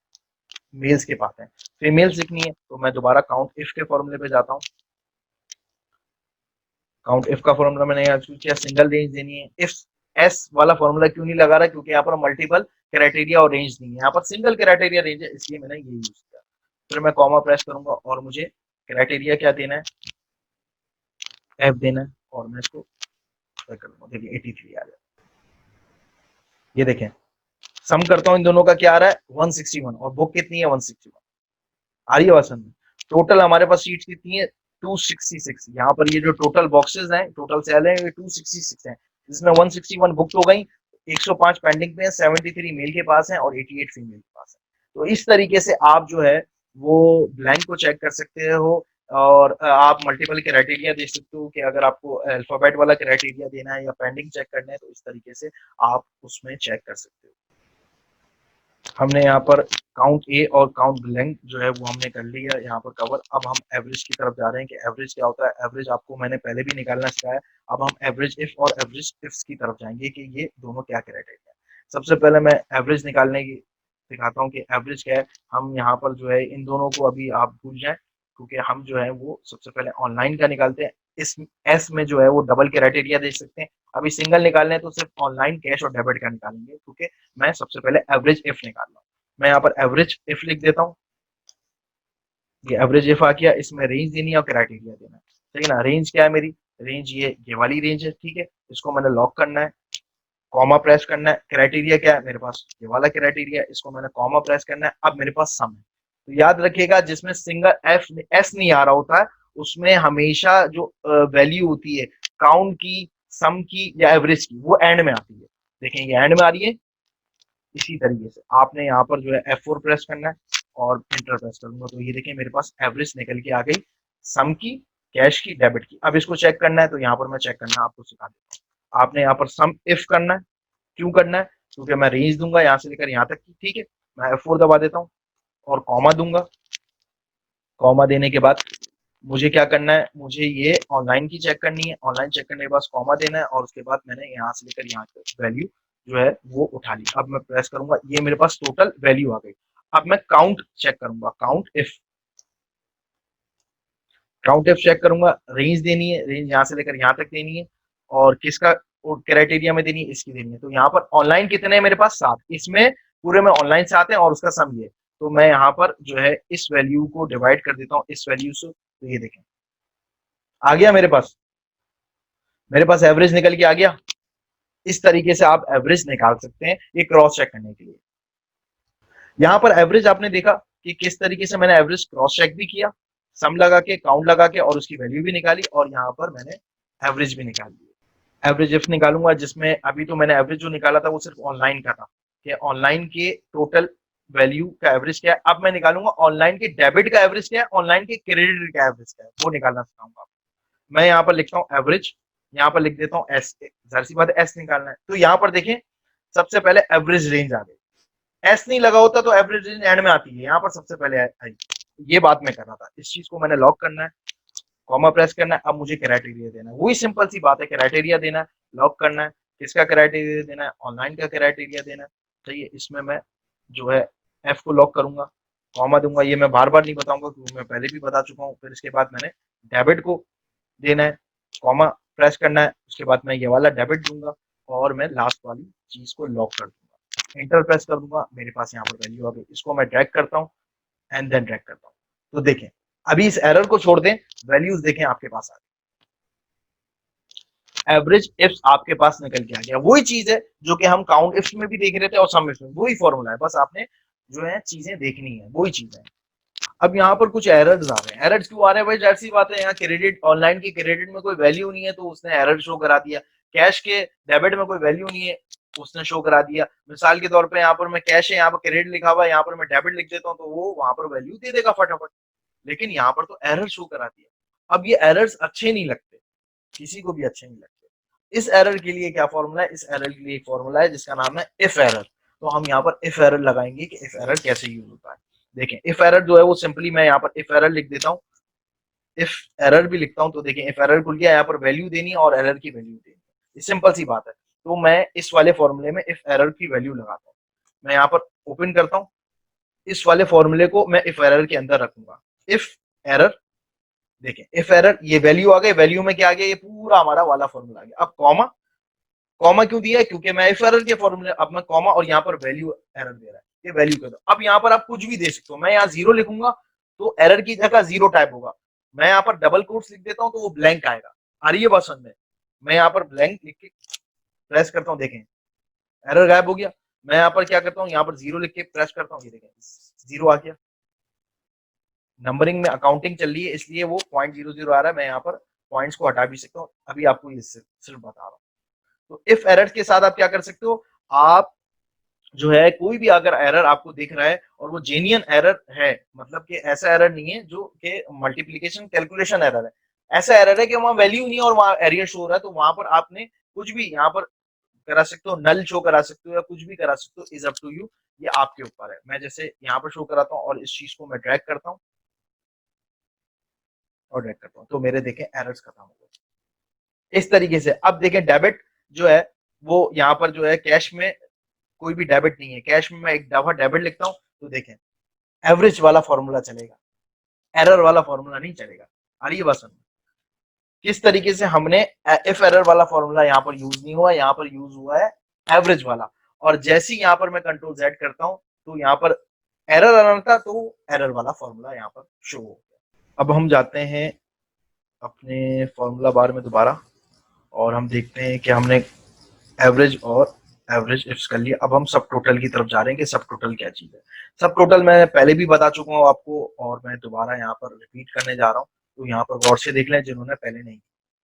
A: मेल्स के पास है। फीमेल्स लिखनी है तो मैं दोबारा काउंट इफ के फॉर्मूले पे जाता हूँ। काउंट इफ का फॉर्मूला मैंने यहाँ यूज किया, सिंगल रेंज देनी है। इफ एस वाला फॉर्मूला क्यों नहीं लगा रहा, क्योंकि यहाँ पर मल्टीपल क्राइटेरिया और रेंज नहीं है, यहाँ पर सिंगल क्राइटेरिया रेंज है, इसलिए मैंने ये यूज किया। फिर मैं कॉमा प्रेस करूंगा और मुझे क्राइटेरिया क्या देना है, एफ देना है, और मैं इसको कर लूंगा। देखिए 83 आ जाए। ये देखें, सम करता हूँ इन दोनों का, क्या आ रहा है 161, और बुक कितनी है 161। आ रही है बात समझ। टोटल हमारे पास सीट्स कितनी है 266। यहाँ पर ये जो टोटल बॉक्सेस हैं, टोटल सेल है, ये 266 है, जिसमें 161 बुक हो गई, 105 पेंडिंग पे है, 73 मेल के पास है और 88 फीमेल के पास है। तो इस तरीके से आप जो है वो ब्लैंक को चेक कर सकते हो, और आप मल्टीपल क्राइटेरिया दे सकते हो कि अगर आपको अल्फाबेट वाला क्राइटेरिया देना है या पेंडिंग चेक करना है, तो इस तरीके से आप उसमें चेक कर सकते हो। हमने यहाँ पर काउंट ए और काउंट ब्लैंक जो है वो हमने कर लिया यहाँ पर कवर। अब हम एवरेज की तरफ जा रहे हैं कि एवरेज क्या होता है। एवरेज आपको मैंने पहले भी निकालना सिखाया। अब हम एवरेज इफ और एवरेज इफ्स की तरफ जाएंगे कि ये दोनों क्या क्राइटेरिया है। सबसे पहले मैं एवरेज निकालने की दिखाता हूँ कि एवरेज क्या है। हम यहाँ पर जो है इन दोनों को अभी आप भूल जाए, क्योंकि हम जो है वो सबसे पहले ऑनलाइन का निकालते हैं। इस एस में जो है वो डबल क्राइटेरिया देख सकते हैं। अभी सिंगल निकालने हैं तो सिर्फ ऑनलाइन कैश और डेबिट का निकालेंगे, क्योंकि मैं सबसे पहले एवरेज इफ निकाल रहा हूँ। मैं यहाँ पर एवरेज इफ लिख देता हूँ। ये एवरेज इफ आ गया, इसमें रेंज देनी है और क्राइटेरिया देना है। सही ना, रेंज क्या है मेरी, रेंज ये वाली रेंज है। ठीक है, इसको मैंने लॉक करना है, कॉमा प्रेस करना है। क्राइटेरिया क्या है मेरे पास, ये वाला क्राइटेरिया, इसको मैंने कॉमा प्रेस करना है। अब मेरे पास सम है। तो याद रखिएगा, जिसमें सिंगल एफ एस नहीं आ रहा होता है उसमें हमेशा जो वैल्यू होती है काउंट की, सम की या एवरेज की, वो एंड में आती है। देखें ये एंड में आ रही है। इसी तरीके से आपने यहाँ पर जो है F4 प्रेस करना है और इंटर प्रेस करूंगा, तो ये देखिए मेरे पास एवरेज निकल के आ गई, सम की, कैश की, डेबिट की। अब इसको चेक करना है तो यहाँ पर मैं चेक करना आपको सिखा देता हूँ। आपने यहाँ पर सम इफ करना है। क्यों करना है, क्योंकि मैं रेंज दूंगा यहाँ से लेकर यहाँ तक की। ठीक है, मैं F4 दबा देता हूँ और कॉमा दूंगा। कॉमा देने के बाद मुझे क्या करना है, मुझे ये ऑनलाइन की चेक करनी है। ऑनलाइन चेक करने के बाद कॉमा देना है, और उसके बाद मैंने यहाँ से लेकर यहाँ तक वैल्यू जो है वो उठा ली। अब मैं प्रेस करूंगा, ये मेरे पास टोटल वैल्यू आ गई। अब मैं काउंट चेक करूंगा, count if, count if check करूंगा। रेंज देनी है, रेंज यहाँ से लेकर यहाँ तक देनी है, और किसका क्राइटेरिया में देनी है, इसकी देनी है। तो यहाँ पर ऑनलाइन कितने हैं मेरे पास 7, इसमें पूरे में ऑनलाइन से आते हैं और उसका सम ये। तो मैं यहाँ पर जो है इस वैल्यू को डिवाइड कर देता हूँ इस वैल्यू से, तो ये देखें आ गया मेरे पास एवरेज निकल के आ गया। इस तरीके से आप एवरेज निकाल सकते हैं ये क्रॉस चेक करने के लिए। यहाँ पर एवरेज आपने देखा कि किस तरीके से मैंने एवरेज क्रॉस चेक भी किया, सम लगा के काउंट लगा के और उसकी वैल्यू भी निकाली, और यहाँ पर मैंने एवरेज भी निकाल दी। एवरेज इफ निकालूंगा, जिसमें अभी तो मैंने एवरेज जो निकाला था वो सिर्फ ऑनलाइन का था कि ऑनलाइन के टोटल वैल्यू का एवरेज क्या है। अब मैं निकालूंगा ऑनलाइन के डेबिट का एवरेज क्या है, ऑनलाइन के क्रेडिट का एवरेज क्या है, वो निकालना सिखाऊंगा। मैं यहाँ पर लिखता हूँ एवरेज, यहाँ पर लिख देता हूँ एस, जाहिर सी बात है एस निकालना है। तो यहाँ पर देखें सबसे पहले एवरेज रेंज आ गई, एस नहीं लगा होता तो एवरेज रेंज एंड में आती है, यहाँ पर सबसे पहले आई। ये बात मैं कर रहा था, इस चीज को मैंने लॉक करना है, कॉमा प्रेस करना है। अब मुझे क्राइटेरिया देना है, वही सिंपल सी बात है, क्राइटेरिया देना है, लॉक करना है। किसका क्राइटेरिया देना है, ऑनलाइन का क्राइटेरिया देना है। चाहिए इसमें मैं जो है एफ को लॉक करूंगा, कॉमा दूंगा, ये मैं बार बार नहीं बताऊंगा क्योंकि मैं पहले भी बता चुका हूँ। फिर इसके बाद मैंने डेबिट को देना है, कॉमा प्रेस करना है, उसके बाद मैं ये वाला डेबिट दूंगा और मैं लास्ट वाली चीज को लॉक कर दूंगा, एंटर प्रेस कर दूंगा। मेरे पास यहाँ पर वैल्यू आ गई, इसको मैं ड्रैग करता हूँ एंड देन ड्रैग करता हूँ। तो देखें अभी इस एरर को छोड़ दें, वैल्यूज देखें आपके पास आ गई, एवरेज इफ्स आपके पास निकल के आ गया। वही चीज है जो कि हम काउंट इफ्स में भी देख रहे थे और सम इफ्स में, वही फॉर्मूला है, बस आपने जो है चीजें देखनी है, वही चीज है। अब यहाँ पर कुछ एरर्स आ रहे हैं, एरर्स क्यों आ रहे हैं भाई, जाहिर सी बात है यहाँ क्रेडिट ऑनलाइन की क्रेडिट में कोई वैल्यू नहीं है तो उसने एरर शो करा दिया, कैश के डेबिट में कोई वैल्यू नहीं है उसने शो करा दिया। मिसाल के तौर पे यहाँ पर मैं कैश है, यहाँ पर क्रेडिट लिखा हुआ है, यहाँ पर मैं डेबिट लिख देता हूँ तो वो वहां पर वैल्यू दे देगा फटाफट, लेकिन यहाँ पर तो एरर शो करा दिया। अब ये एरर्स अच्छे नहीं लगते, किसी को भी अच्छे नहीं लगते। इस एरर के लिए क्या फॉर्मूला है, इस एरर के लिए एक फॉर्मूला है जिसका नाम है इफ एरर। तो हम यहाँ पर इफ एरर लगाएंगे कि इफ एरर कैसे यूज होता है। देखें इफ एरर जो है वो सिंपली मैं यहाँ पर इफ एरर लिख देता हूँ, इफ एरर भी लिखता हूँ। तो देखें इफ एरर खुल गया, यहाँ पर वैल्यू देनी है और एरर की वैल्यू देनी है, सिंपल सी बात है। तो मैं इस वाले फॉर्मूले में इफ एरर की वैल्यू लगाता हूँ, मैं यहाँ पर ओपन करता हूँ, इस वाले फॉर्मूले को मैं इफ एरर के अंदर रखूंगा। इफ एरर, देखें इफ एरर, ये वैल्यू आ गई, वैल्यू में क्या आ गया, ये पूरा हमारा वाला फॉर्मूला आ गया। अब कॉमा, कॉमा क्यों दिया है, क्योंकि मैं इफ एरर के फॉर्मूले, अब मैं कॉमा और यहाँ पर वैल्यू एरर दे रहा है, ये वैल्यू कर दो। अब यहाँ पर आप कुछ भी दे सकते हो, मैं यहाँ जीरो लिखूंगा तो एरर की जगह जीरो टाइप होगा, मैं यहाँ पर डबल कोट्स लिख देता हूँ तो वो ब्लैंक आएगा। आ रही है बात समझ में, मैं यहाँ पर ब्लैंक लिख के प्रेस करता हूँ, देखें एरर गायब हो गया। मैं यहाँ पर क्या करता हूँ, यहाँ पर जीरो लिख के प्रेस करता हूँ, ये देखें जीरो आ गया। नंबरिंग में अकाउंटिंग चल रही है इसलिए वो 0.00 आ रहा है, मैं यहाँ पर पॉइंट्स को हटा भी सकता हूँ, अभी आपको ये सिर्फ बता रहा हूँ। तो इफ एरर के साथ आप क्या कर सकते हो, आप जो है कोई भी अगर एरर आपको दिख रहा है और वो जेन्युइन एरर है, मतलब कि ऐसा एरर नहीं है जो कि मल्टीप्लिकेशन कैलकुलेशन एरर है, ऐसा एरर है कि वहां वैल्यू नहीं है और वहां एरियर शो हो रहा है, तो वहां पर आपने कुछ भी यहाँ पर करा सकते हो, नल शो करा सकते हो या कुछ भी करा सकते हो, इज अप टू यू, ये आपके ऊपर है। मैं जैसे यहाँ पर शो कराता हूँ और इस चीज को मैं ड्रैग करता हूँ और ड्रैग करता हूँ, तो मेरे देखें एरर्स खत्म हो गए इस तरीके से। अब देखें डेबिट जो है वो यहाँ पर जो है कैश में कोई भी डेबिट नहीं है, कैश में मैं एक दफा डेबिट लिखता हूँ तो देखें एवरेज वाला फॉर्मूला चलेगा, एरर वाला फॉर्मूला नहीं चलेगा। आ रही है बात समझ, किस तरीके से हमने इफ एरर वाला फॉर्मूला यहाँ पर यूज नहीं हुआ, यहाँ पर यूज हुआ है एवरेज वाला। और जैसे ही यहाँ पर मैं कंट्रोल जेड करता हूँ तो यहाँ पर एरर आना था तो एरर वाला फॉर्मूला यहाँ पर शो हो गया। अब हम जाते हैं अपने फॉर्मूला बार में दोबारा और हम देखते हैं कि हमने एवरेज और एवरेज इफ्स कर लिया। अब हम सब टोटल की तरफ जा रहे हैं कि सब टोटल क्या चीज है। सब टोटल मैं पहले भी बता चुका हूँ आपको और मैं दोबारा यहाँ पर रिपीट करने जा रहा हूँ, तो यहाँ पर गौर से देख लें जिन्होंने पहले नहीं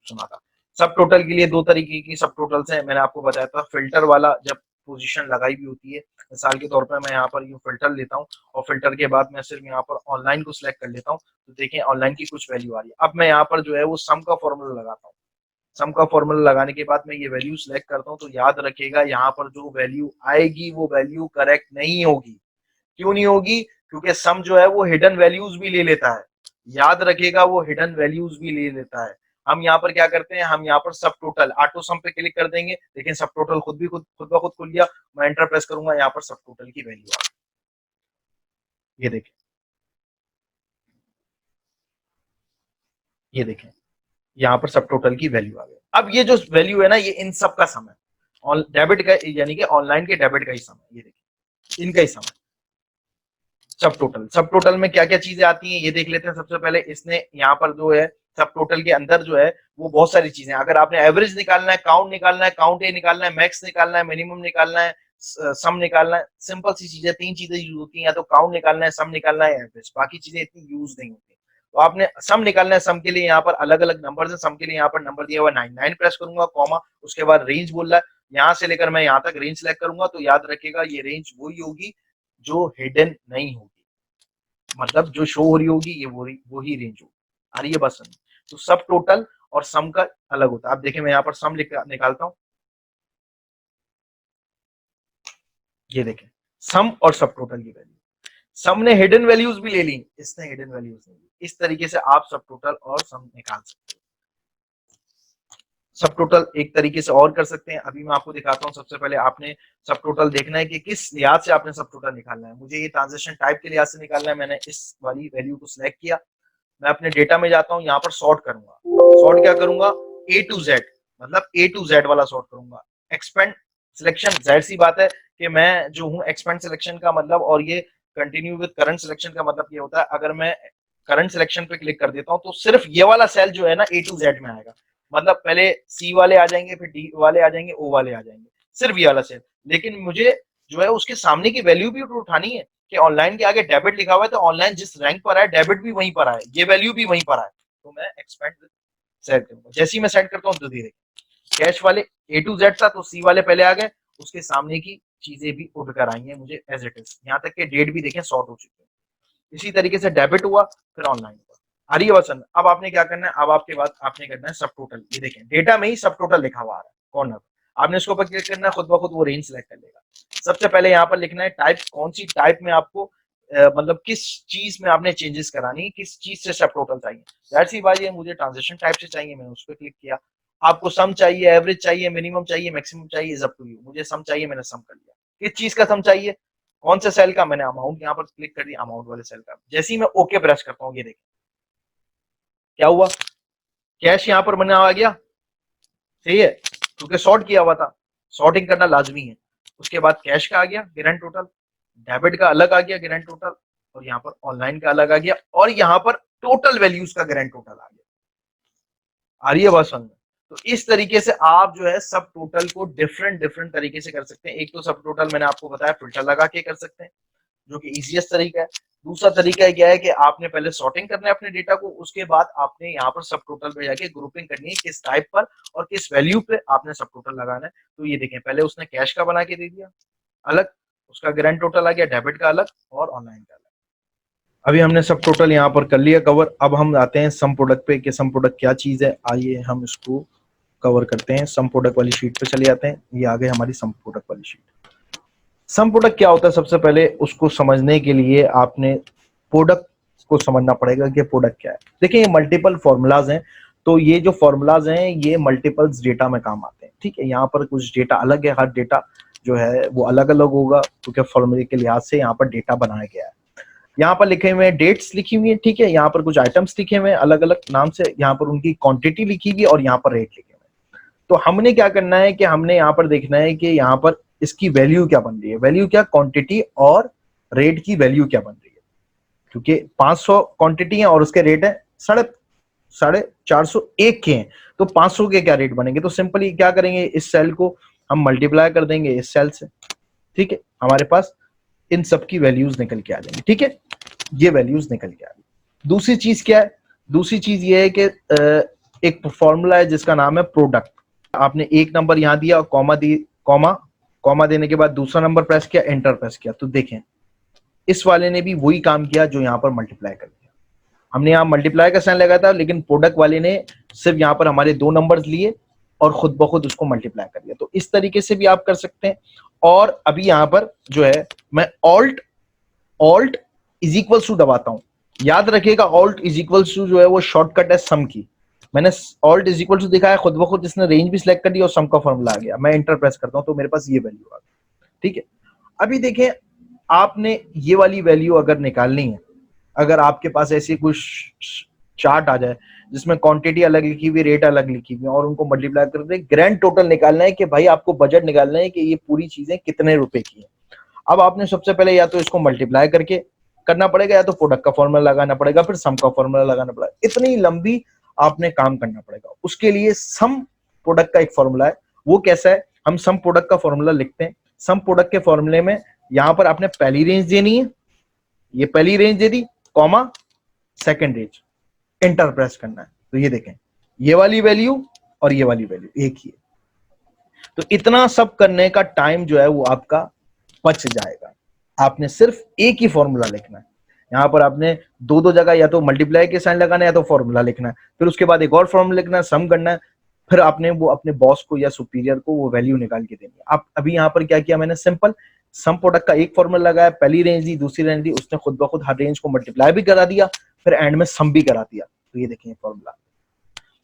A: सुना था। सब टोटल के लिए दो तरीके की सब टोटल्स हैं, मैंने आपको बताया था फिल्टर वाला, जब पोजीशन लगाई भी होती है, मिसाल के तौर पर मैं यहाँ पर यूँ फिल्टर लेता हूँ और फिल्टर के बाद मैं सिर्फ यहाँ पर ऑनलाइन को सिलेक्ट कर लेता हूँ, तो देखें ऑनलाइन की कुछ वैल्यू आ रही है। अब मैं यहाँ पर जो है वो सम का फॉर्मूला लगाता हूँ, सम का फॉर्मूला लगाने के बाद मैं ये वैल्यू सिलेक्ट करता हूँ, तो याद रखेगा यहाँ पर जो वैल्यू आएगी वो वैल्यू करेक्ट नहीं होगी। क्यों नहीं होगी, क्योंकि सम जो है वो हिडन वैल्यूज भी ले लेता है, याद रखेगा वो हिडन वैल्यूज भी ले लेता है। हम यहाँ पर क्या करते हैं, हम यहाँ पर सब टोटल ऑटो सम पे क्लिक कर देंगे, लेकिन सब टोटल खुद ब खुद खुल गया। मैं एंटर प्रेस करूंगा, यहाँ पर सब टोटल की वैल्यू आ गई, ये देखें, ये देखें यहाँ पर सब टोटल की वैल्यू आ गई। अब ये जो वैल्यू है ना, ये इन सब का सम है, डेबिट का, यानी कि ऑनलाइन के डेबिट का ही सम है, ये देखिए इनका ही सम है। सब टोटल में क्या क्या चीजें आती हैं ये देख लेते हैं। सबसे पहले इसने यहाँ पर जो है सब टोटल के अंदर जो है वो बहुत सारी चीजें, अगर आपने एवरेज निकालना है, काउंट निकालना है, काउंट ए निकालना है, मैक्स निकालना है, मिनिमम निकालना है, सम निकालना है, सिंपल सी चीजें, तीन चीजें यूज होती हैं, या तो काउंट निकालना है, सम निकालना है, एवरेज, बाकी चीजें इतनी यूज नहीं होती। तो आपने सम निकालना है, सम के लिए यहाँ पर अलग अलग नंबर है, सम के लिए यहाँ पर नंबर दिया हुआ 9, 9 प्रेस करूंगा, कॉमा, उसके बाद रेंज बोल रहा है, यहाँ से लेकर मैं यहाँ तक रेंज सेलेक्ट करूंगा, तो याद रखिएगा ये रेंज वही होगी जो हिडन नहीं होगी, मतलब जो शो हो रही होगी ये वो ही रेंज होगी। आ रही है बस समझ। तो सब टोटल और सम का अलग होता है। आप देखें मैं यहाँ पर सम निकालता हूं, ये देखें सम और सब टोटल की वैल्यू, सम ने हिडन वैल्यूज भी ले ली, इसने हिडन वैल्यूज नहीं ली। इस तरीके से आप सब टोटल और सम निकाल सकते हैं। सब टोटल एक तरीके से और कर सकते हैं, अभी मैं आपको दिखाता हूं। सबसे पहले आपने सब टोटल देखना है कि किस लिहाज से आपने सब टोटल निकालना है। मुझे ये ट्रांजेक्शन टाइप के लिहाज से निकालना है, मैंने इस वाली वैल्यू को सिलेक्ट किया, मैं अपने डेटा में जाता हूं, यहाँ पर सॉर्ट करूंगा। सॉर्ट क्या करूंगा, ए टू जेड, मतलब ए टू जेड वाला सॉर्ट करूंगा। एक्सपेंड सिलेक्शन, जाहिर सी बात है कि मैं जो हूँ एक्सपेंड सिलेक्शन का मतलब, और ये कंटिन्यू विद करंट सिलेक्शन का मतलब ये होता है, अगर मैं करंट सिलेक्शन पे क्लिक कर देता हूँ तो सिर्फ ये वाला सेल जो है ना ए टू जेड में आएगा, मतलब पहले सी वाले आ जाएंगे, फिर डी वाले आ जाएंगे, ओ वाले आ जाएंगे, सिर्फ ये वाला सेल। लेकिन मुझे जो है उसके सामने की वैल्यू भी तो उठानी है कि ऑनलाइन के आगे डेबिट लिखा हुआ है, तो ऑनलाइन जिस रैंक पर है डेबिट भी वहीं पर आए, ये वैल्यू भी वहीं पर आए, तो मैं एक्सपेंड सेट करूंगा। जैसे ही मैं सेट करता हूँ तो धीरे कैश वाले ए टू जेड था तो सी वाले पहले आ गए, उसके सामने की चीजें भी उठ कर आई हैं मुझे एज इट इज, यहाँ तक के डेट भी देखें सॉर्ट हो चुके हैं। इसी तरीके से डेबिट हुआ, फिर ऑनलाइन हुआ। आ रही है वसन। अब आपने क्या करना है, अब आपके बाद आपने करना है सब टोटल, ये देखें डेटा में ही सब टोटल लिखा हुआ आ रहा है कॉर्नर, आपने इसके ऊपर क्लिक करना है, खुद ब खुद वो रेंज सेलेक्ट कर लेगा। सबसे पहले यहाँ पर लिखना है टाइप, कौन सी टाइप में आपको मतलब किस चीज में आपने चेंजेस करानी, किस चीज से सब टोटल चाहिए। जाहिर सी बात है मुझे ट्रांजेक्शन टाइप से चाहिए, मैंने उस पर क्लिक किया। आपको सम चाहिए, एवरेज चाहिए, मिनिमम चाहिए, मैक्सिमम चाहिए, इज अप टू यू। मुझे सम चाहिए, मैंने सम कर लिया। किस चीज का सम चाहिए, कौन से सेल का, मैंने अमाउंट यहाँ पर क्लिक कर दिया, अमाउंट वाले सेल का। जैसे ही मैं ओके प्रेस करता हूँ, ये देखिए क्या हुआ, कैश यहाँ पर बना आ गया, सही है, क्योंकि सॉर्ट किया हुआ था, सॉर्टिंग करना लाजमी है। उसके बाद कैश का आ गया ग्रैंड टोटल, डेबिट का अलग आ गया ग्रैंड टोटल, और यहाँ पर ऑनलाइन का अलग आ गया, और यहाँ पर टोटल वैल्यूज का ग्रैंड टोटल आ गया। आ रही है बात समझ में। तो इस तरीके से आप जो है सब टोटल को डिफरेंट डिफरेंट तरीके से कर सकते हैं। एक तो सब टोटल मैंने आपको बताया फिल्टर लगा के कर सकते हैं, जो कि इजीएस्ट तरीका है। दूसरा तरीका क्या है कि आपने पहले सॉर्टिंग करना है अपने डेटा को, उसके बाद आपने यहाँ पर सब टोटल पे जाके ग्रुपिंग करनी है, किस टाइप पर और किस वैल्यू पे आपने सब टोटल लगाना है। तो ये देखें पहले उसने कैश का बना के दे दिया अलग, उसका ग्रैंड टोटल आ गया, डेबिट का अलग और ऑनलाइन का अलग। अभी हमने सब टोटल यहाँ पर कर लिया कवर। अब हम आते हैं सम प्रोडक्ट पे कि सम प्रोडक्ट क्या चीज है। आइए हम इसको कवर करते हैं। सम प्रोडक्ट वाली शीट पे चले जाते हैं। ये आ गई हमारी सम प्रोडक्ट वाली शीट। सम प्रोडक्ट क्या होता है, सबसे पहले उसको समझने के लिए आपने प्रोडक्ट को समझना पड़ेगा कि प्रोडक्ट क्या है। देखिए ये मल्टीपल फॉर्मूलाज हैं, तो ये जो फॉर्मूलाज हैं ये मल्टीपल्स डेटा में काम आते हैं। ठीक है, यहाँ पर कुछ डेटा अलग है, हर डेटा जो है वो अलग अलग होगा, क्योंकि फॉर्मूले के लिहाज से यहाँ पर डेटा बनाया गया है। यहाँ पर लिखे हुए हैं डेट्स लिखी हुई है, ठीक है, यहाँ पर कुछ आइटम्स लिखे हुए हैं अलग अलग नाम से, यहाँ पर उनकी क्वांटिटी लिखी हुई है और यहाँ पर रेट लिखे हुए हैं। तो हमने क्या करना है कि हमने यहाँ पर देखना है कि यहाँ पर इसकी वैल्यू क्या बन रही है, वैल्यू क्या, क्वांटिटी और रेट की वैल्यू क्या बन रही है। क्योंकि 500 क्वांटिटी है और उसके रेट है 451 के हैं, तो 500 के क्या रेट बनेंगे। तो सिंपली क्या करेंगे, इस सेल को हम मल्टीप्लाई कर देंगे इस सेल से, ठीक है, हमारे पास इन सब की वैल्यूज निकल के आ जाएंगी। ठीक है, ये वैल्यूज निकल के आ गई। दूसरी चीज क्या है, दूसरी चीज ये है कि एक फॉर्मूला है जिसका नाम है प्रोडक्ट। आपने एक नंबर यहाँ दिया, कॉमा दी, कॉमा देने के बाद दूसरा नंबर प्रेस किया, एंटर प्रेस किया, तो देखें इस वाले ने भी वही काम किया जो यहाँ पर मल्टीप्लाई कर दिया। हमने यहाँ मल्टीप्लाई का साइन लगाया था, लेकिन प्रोडक्ट वाले ने सिर्फ यहाँ पर हमारे दो नंबर्स लिए और खुद ब खुद उसको मल्टीप्लाई कर दिया। तो इस तरीके से भी आप कर सकते हैं। और अभी यहाँ पर जो है मैं ऑल्ट इज इक्वल टू दबाता हूं। याद रखिएगा ऑल्ट इज इक्वल टू जो है वो शॉर्टकट है सम की। मैंने ऑल्ट इज इक्वल टू दिखाया, खुद ब खुद इसने रेंज भी सिलेक्ट कर दी और सम का फॉर्मूला आ गया। मैं एंटर प्रेस करता हूं तो मेरे पास ये वैल्यू आ गई। ठीक है, अभी देखें आपने ये वाली वैल्यू अगर निकालनी है, अगर आपके पास ऐसी कुछ चार्ट आ जाए जिसमें क्वांटिटी अलग लिखी हुई, रेट अलग लिखी हुई, और उनको मल्टीप्लाई करके ग्रैंड टोटल निकालना है कि भाई आपको बजट निकालना है कि ये पूरी चीजें कितने रुपए की है। अब आपने सबसे पहले या तो इसको मल्टीप्लाई करके करना पड़ेगा, या तो प्रोडक्ट का फॉर्मूला लगाना पड़ेगा, फिर सम का फॉर्मूला लगाना पड़ेगा। इतनी लंबी आपने काम करना पड़ेगा। उसके लिए सम प्रोडक्ट का एक फॉर्मूला है। वो कैसा है, हम सम प्रोडक्ट का फॉर्मूला लिखते हैं। सम प्रोडक्ट के फॉर्मूले में यहां पर आपने पहली रेंज देनी है, ये पहली रेंज दे दी, comma second range, enter press करना है। तो ये देखें, ये वाली वैल्यू और ये वाली वैल्यू एक ही है। तो इतना सब करने का टाइम जो है वो आपका बच जाएगा। आपने सिर्फ एक ही फॉर्मूला लिखना है। यहां पर आपने दो दो जगह या तो मल्टीप्लाई के साइन लगाना है या तो फॉर्मूला लिखना है, फिर उसके बाद एक और फॉर्मूला लिखना है, सम करना है, फिर आपने वो अपने बॉस को या सुपीरियर को वो वैल्यू निकाल के देनी है। आप अभी यहाँ पर क्या किया मैंने, सिंपल सम प्रोडक्ट का एक फॉर्मूला लगाया, पहली रेंज दी, दूसरी रेंज दी, उसने खुद ब खुद हर रेंज को मल्टीप्लाई भी करा दिया, फिर एंड में सम भी करा दिया। तो ये देखिए फॉर्मूला।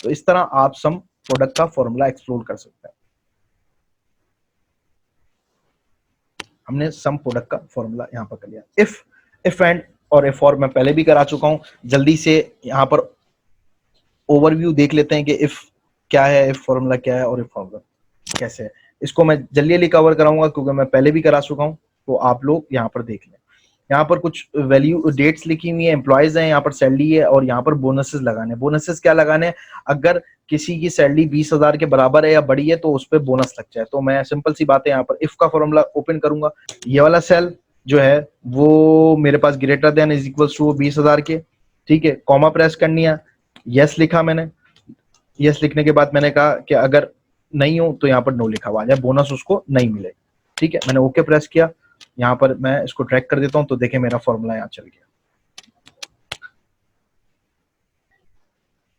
A: तो इस तरह आप सम प्रोडक्ट का फॉर्मूला एक्सप्लोर कर सकते हैं। हमने सम प्रोडक्ट का फॉर्मूला यहां पर कर लिया। इफ एंड और इफ और मैं पहले भी करा चुका हूं। जल्दी से यहां पर ओवरव्यू देख लेते हैं कि इफ क्या है, इफ फॉर्मूला क्या है और इफ फॉर्मूला कैसे है। इसको मैं जल्दी कवर कराऊंगा क्योंकि मैं पहले भी करा चुका हूं, तो आप लोग यहाँ पर देख लें। यहाँ पर कुछ वैल्यू डेट्स लिखी हुई है, एम्प्लॉयज हैं, यहाँ पर सैलरी है, और यहाँ पर बोनसेस लगाने। बोनसेस क्या लगाने हैं, अगर किसी की सैलरी 20,000 के बराबर है या बड़ी है तो उस पर बोनस लग जाए। तो मैं सिंपल सी बात है, यहाँ पर इफ का फॉर्मूला ओपन करूंगा। ये वाला सेल जो है वो मेरे पास greater than is equal to 20,000 के, ठीक है। कॉमा प्रेस करनी है, यस लिखा मैंने। यस लिखने के बाद मैंने कहा कि अगर नहीं हो तो यहाँ पर नो लिखा हुआ आ जाए, बोनस उसको नहीं मिले, ठीक है। मैंने ओके प्रेस किया। यहाँ पर मैं इसको ट्रैक कर देता हूं, तो देखें मेरा फॉर्मूला यहाँ चल गया।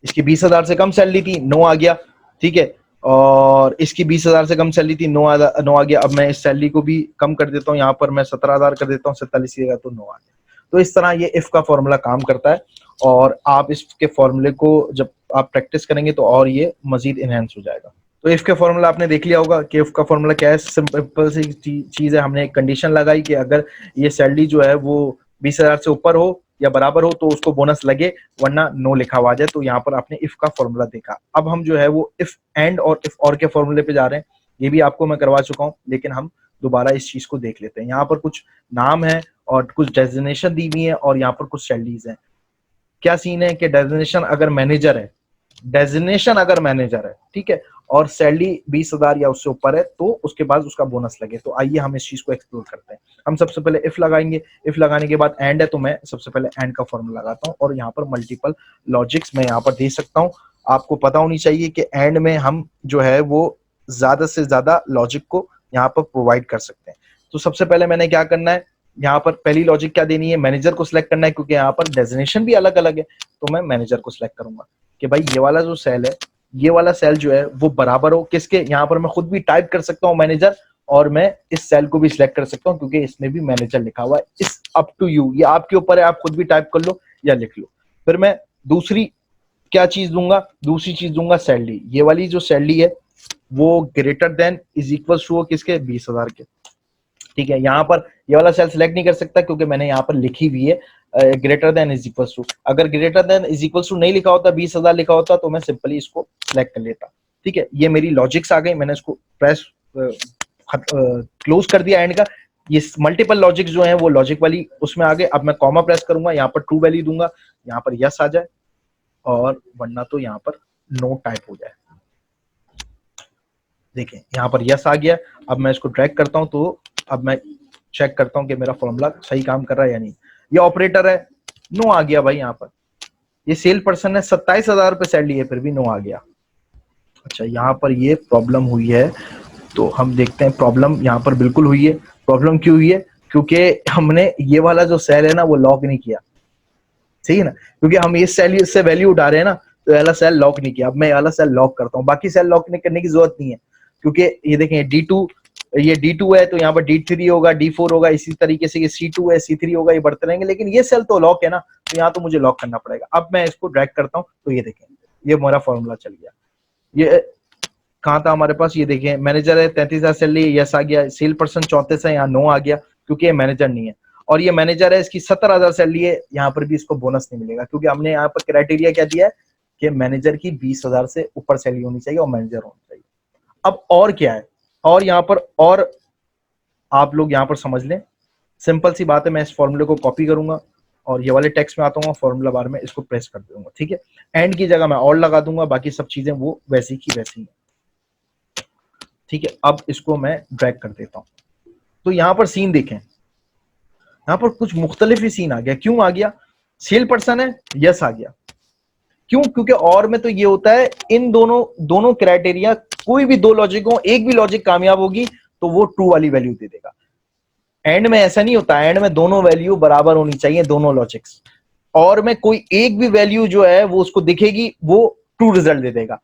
A: इसकी 20,000 से कम सैलरी थी, नो आ गया, ठीक है। और इसकी 20,000 से कम सैलरी थी, नो आ गया। अब मैं इस सैलरी को भी कम कर देता हूँ, यहाँ पर मैं 17,000 कर देता हूँ, 47 की, तो नो आ गया। तो इस तरह ये इफ का फॉर्मूला काम करता है, और आप इसके फॉर्मूले को जब आप प्रैक्टिस करेंगे तो और ये मजीद इनहेंस हो जाएगा। तो इफ का फॉर्मूला आपने देख लिया होगा कि इफ का फॉर्मूला क्या है। सिंपल सी चीज है, हमने एक कंडीशन लगाई कि अगर ये सैलरी जो है वो 20,000 से ऊपर हो या बराबर हो तो उसको बोनस लगे, वरना नो लिखा हुआ जाए। तो यहाँ पर आपने इफ का फॉर्मूला देखा। अब हम जो है वो इफ एंड और इफ और के फॉर्मूले पे जा रहे हैं। ये भी आपको मैं करवा चुका हूँ, लेकिन हम दोबारा इस चीज को देख लेते हैं। यहाँ पर कुछ नाम है और कुछ डेजिग्नेशन दी हुई है, और यहाँ पर कुछ सैलरीज है। क्या सीन है कि डेजिग्नेशन अगर मैनेजर है, डेजिग्नेशन अगर मैनेजर है, ठीक है, और सैलरी 20,000 या उससे ऊपर है, तो उसके बाद उसका बोनस लगे। तो आइए हम इस चीज को एक्सप्लोर करते हैं। हम सबसे पहले इफ लगाएंगे। इफ लगाने के बाद एंड है, तो मैं सबसे पहले एंड का फॉर्मूला लगाता हूँ, और यहाँ पर मल्टीपल लॉजिक्स मैं यहाँ पर दे सकता हूँ। आपको पता होनी चाहिए कि एंड में हम जो है वो ज्यादा से ज्यादा लॉजिक को यहाँ पर प्रोवाइड कर सकते हैं। तो सबसे पहले मैंने क्या करना है, यहाँ पर पहली लॉजिक क्या देनी है, मैनेजर को सिलेक्ट करना है, क्योंकि यहाँ पर डेजिग्नेशन भी अलग अलग है। तो मैं मैनेजर को सिलेक्ट करूंगा कि भाई ये वाला जो सेल है, ये वाला सेल जो है वो बराबर हो किसके। यहाँ पर मैं खुद भी टाइप कर सकता हूँ मैनेजर, और मैं इस सेल को भी सिलेक्ट कर सकता हूँ क्योंकि इसमें भी मैनेजर लिखा हुआ है। इस अप टू यू, ये आपके ऊपर है, आप खुद भी टाइप कर लो या लिख लो। फिर मैं दूसरी क्या चीज दूंगा, दूसरी चीज दूंगा सैलरी। ये वाली जो सैलरी है वो greater than is equal to किसके, 20,000 के, ठीक है। यहाँ पर ये वाला सेल सिलेक्ट नहीं कर सकता क्योंकि मैंने यहाँ पर लिखी हुई है greater than is equal to. अगर greater than is equal to नहीं लिखा होता, 20,000 लिखा होता, तो मैं सिंपली इसको सिलेक्ट कर लेता, ठीक है। ये मेरी लॉजिक्स आ गई, मैंने इसको प्रेस क्लोज कर दिया एंड का। ये मल्टीपल लॉजिक्स जो है वो लॉजिक वाली उसमें आ गए। अब मैं कॉमा प्रेस करूंगा, यहाँ पर ट्रू वैल्यू दूंगा, यहाँ पर यस आ जाए, और वरना तो यहाँ पर नो टाइप हो जाए। देखें यहाँ पर यस आ गया। अब मैं इसको ड्रैग करता हूं, तो अब मैं चेक करता हूं कि मेरा फॉर्मूला सही काम कर रहा है या नहीं। ये ऑपरेटर है, नो आ गया भाई। यहाँ पर ये सेल पर्सन है, 27,000 रुपए सैलरी है, फिर भी नो आ गया। अच्छा, यहाँ पर ये प्रॉब्लम हुई है, तो हम देखते हैं प्रॉब्लम यहाँ पर बिल्कुल हुई है। प्रॉब्लम क्यों हुई है, क्योंकि हमने ये वाला जो सेल है ना वो लॉक नहीं किया, सही है ना, क्योंकि हम इस सेल से वैल्यू उठा रहे हैं ना, तो ये वाला सेल लॉक नहीं किया। अब मैं ये वाला सेल लॉक करता हूँ, बाकी सेल लॉक नहीं करने की जरूरत नहीं है, क्योंकि ये देखें D2, ये D2 है तो यहाँ पर D3 होगा, D4 होगा, इसी तरीके से ये C2 है, C3 होगा, ये बढ़ते रहेंगे। लेकिन ये सेल तो लॉक है ना, तो यहाँ तो मुझे लॉक करना पड़ेगा। अब मैं इसको ड्रैग करता हूँ, तो ये देखें ये मेरा फॉर्मूला चल गया। ये कहाँ था हमारे पास, ये देखें मैनेजर है, 33,000 सैलरी, यस आ गया। सेल पर्सन 34 है, यहाँ नो आ गया क्योंकि ये मैनेजर नहीं है। और ये मैनेजर है, इसकी 70,000 सैलरी है, यहाँ पर भी इसको बोनस नहीं मिलेगा क्योंकि हमने यहाँ पर क्राइटेरिया क्या दिया है कि मैनेजर की 20,000 से ऊपर सैलरी होनी चाहिए और मैनेजर होना चाहिए। अब और क्या है, और यहाँ पर और आप लोग यहाँ पर समझ लें, सिंपल सी बात है, मैं इस फॉर्मूले को कॉपी करूंगा और ये वाले टेक्स्ट में आता हूँ, फॉर्मूला बार में इसको प्रेस कर दूंगा, ठीक है। एंड की जगह मैं और लगा दूंगा, बाकी सब चीजें वो वैसी की वैसी है, ठीक है। अब इसको मैं ड्रैग कर देता हूँ, तो यहाँ पर सीन देखें, यहाँ पर कुछ मुख्तलिफ ही सीन आ गया। क्यों आ गया? सेल पर्सन है, यस आ गया। क्यों? क्योंकि और में तो ये होता है, इन दोनों क्राइटेरिया, कोई भी दो लॉजिक हो, एक भी लॉजिक कामयाब होगी तो वो ट्रू वाली वैल्यू दे देगा। एंड में ऐसा नहीं होता, एंड में दोनों वैल्यू बराबर होनी चाहिए, दोनों लॉजिक्स। और में कोई एक भी वैल्यू जो है वो उसको दिखेगी, वो ट्रू रिजल्ट दे देगा।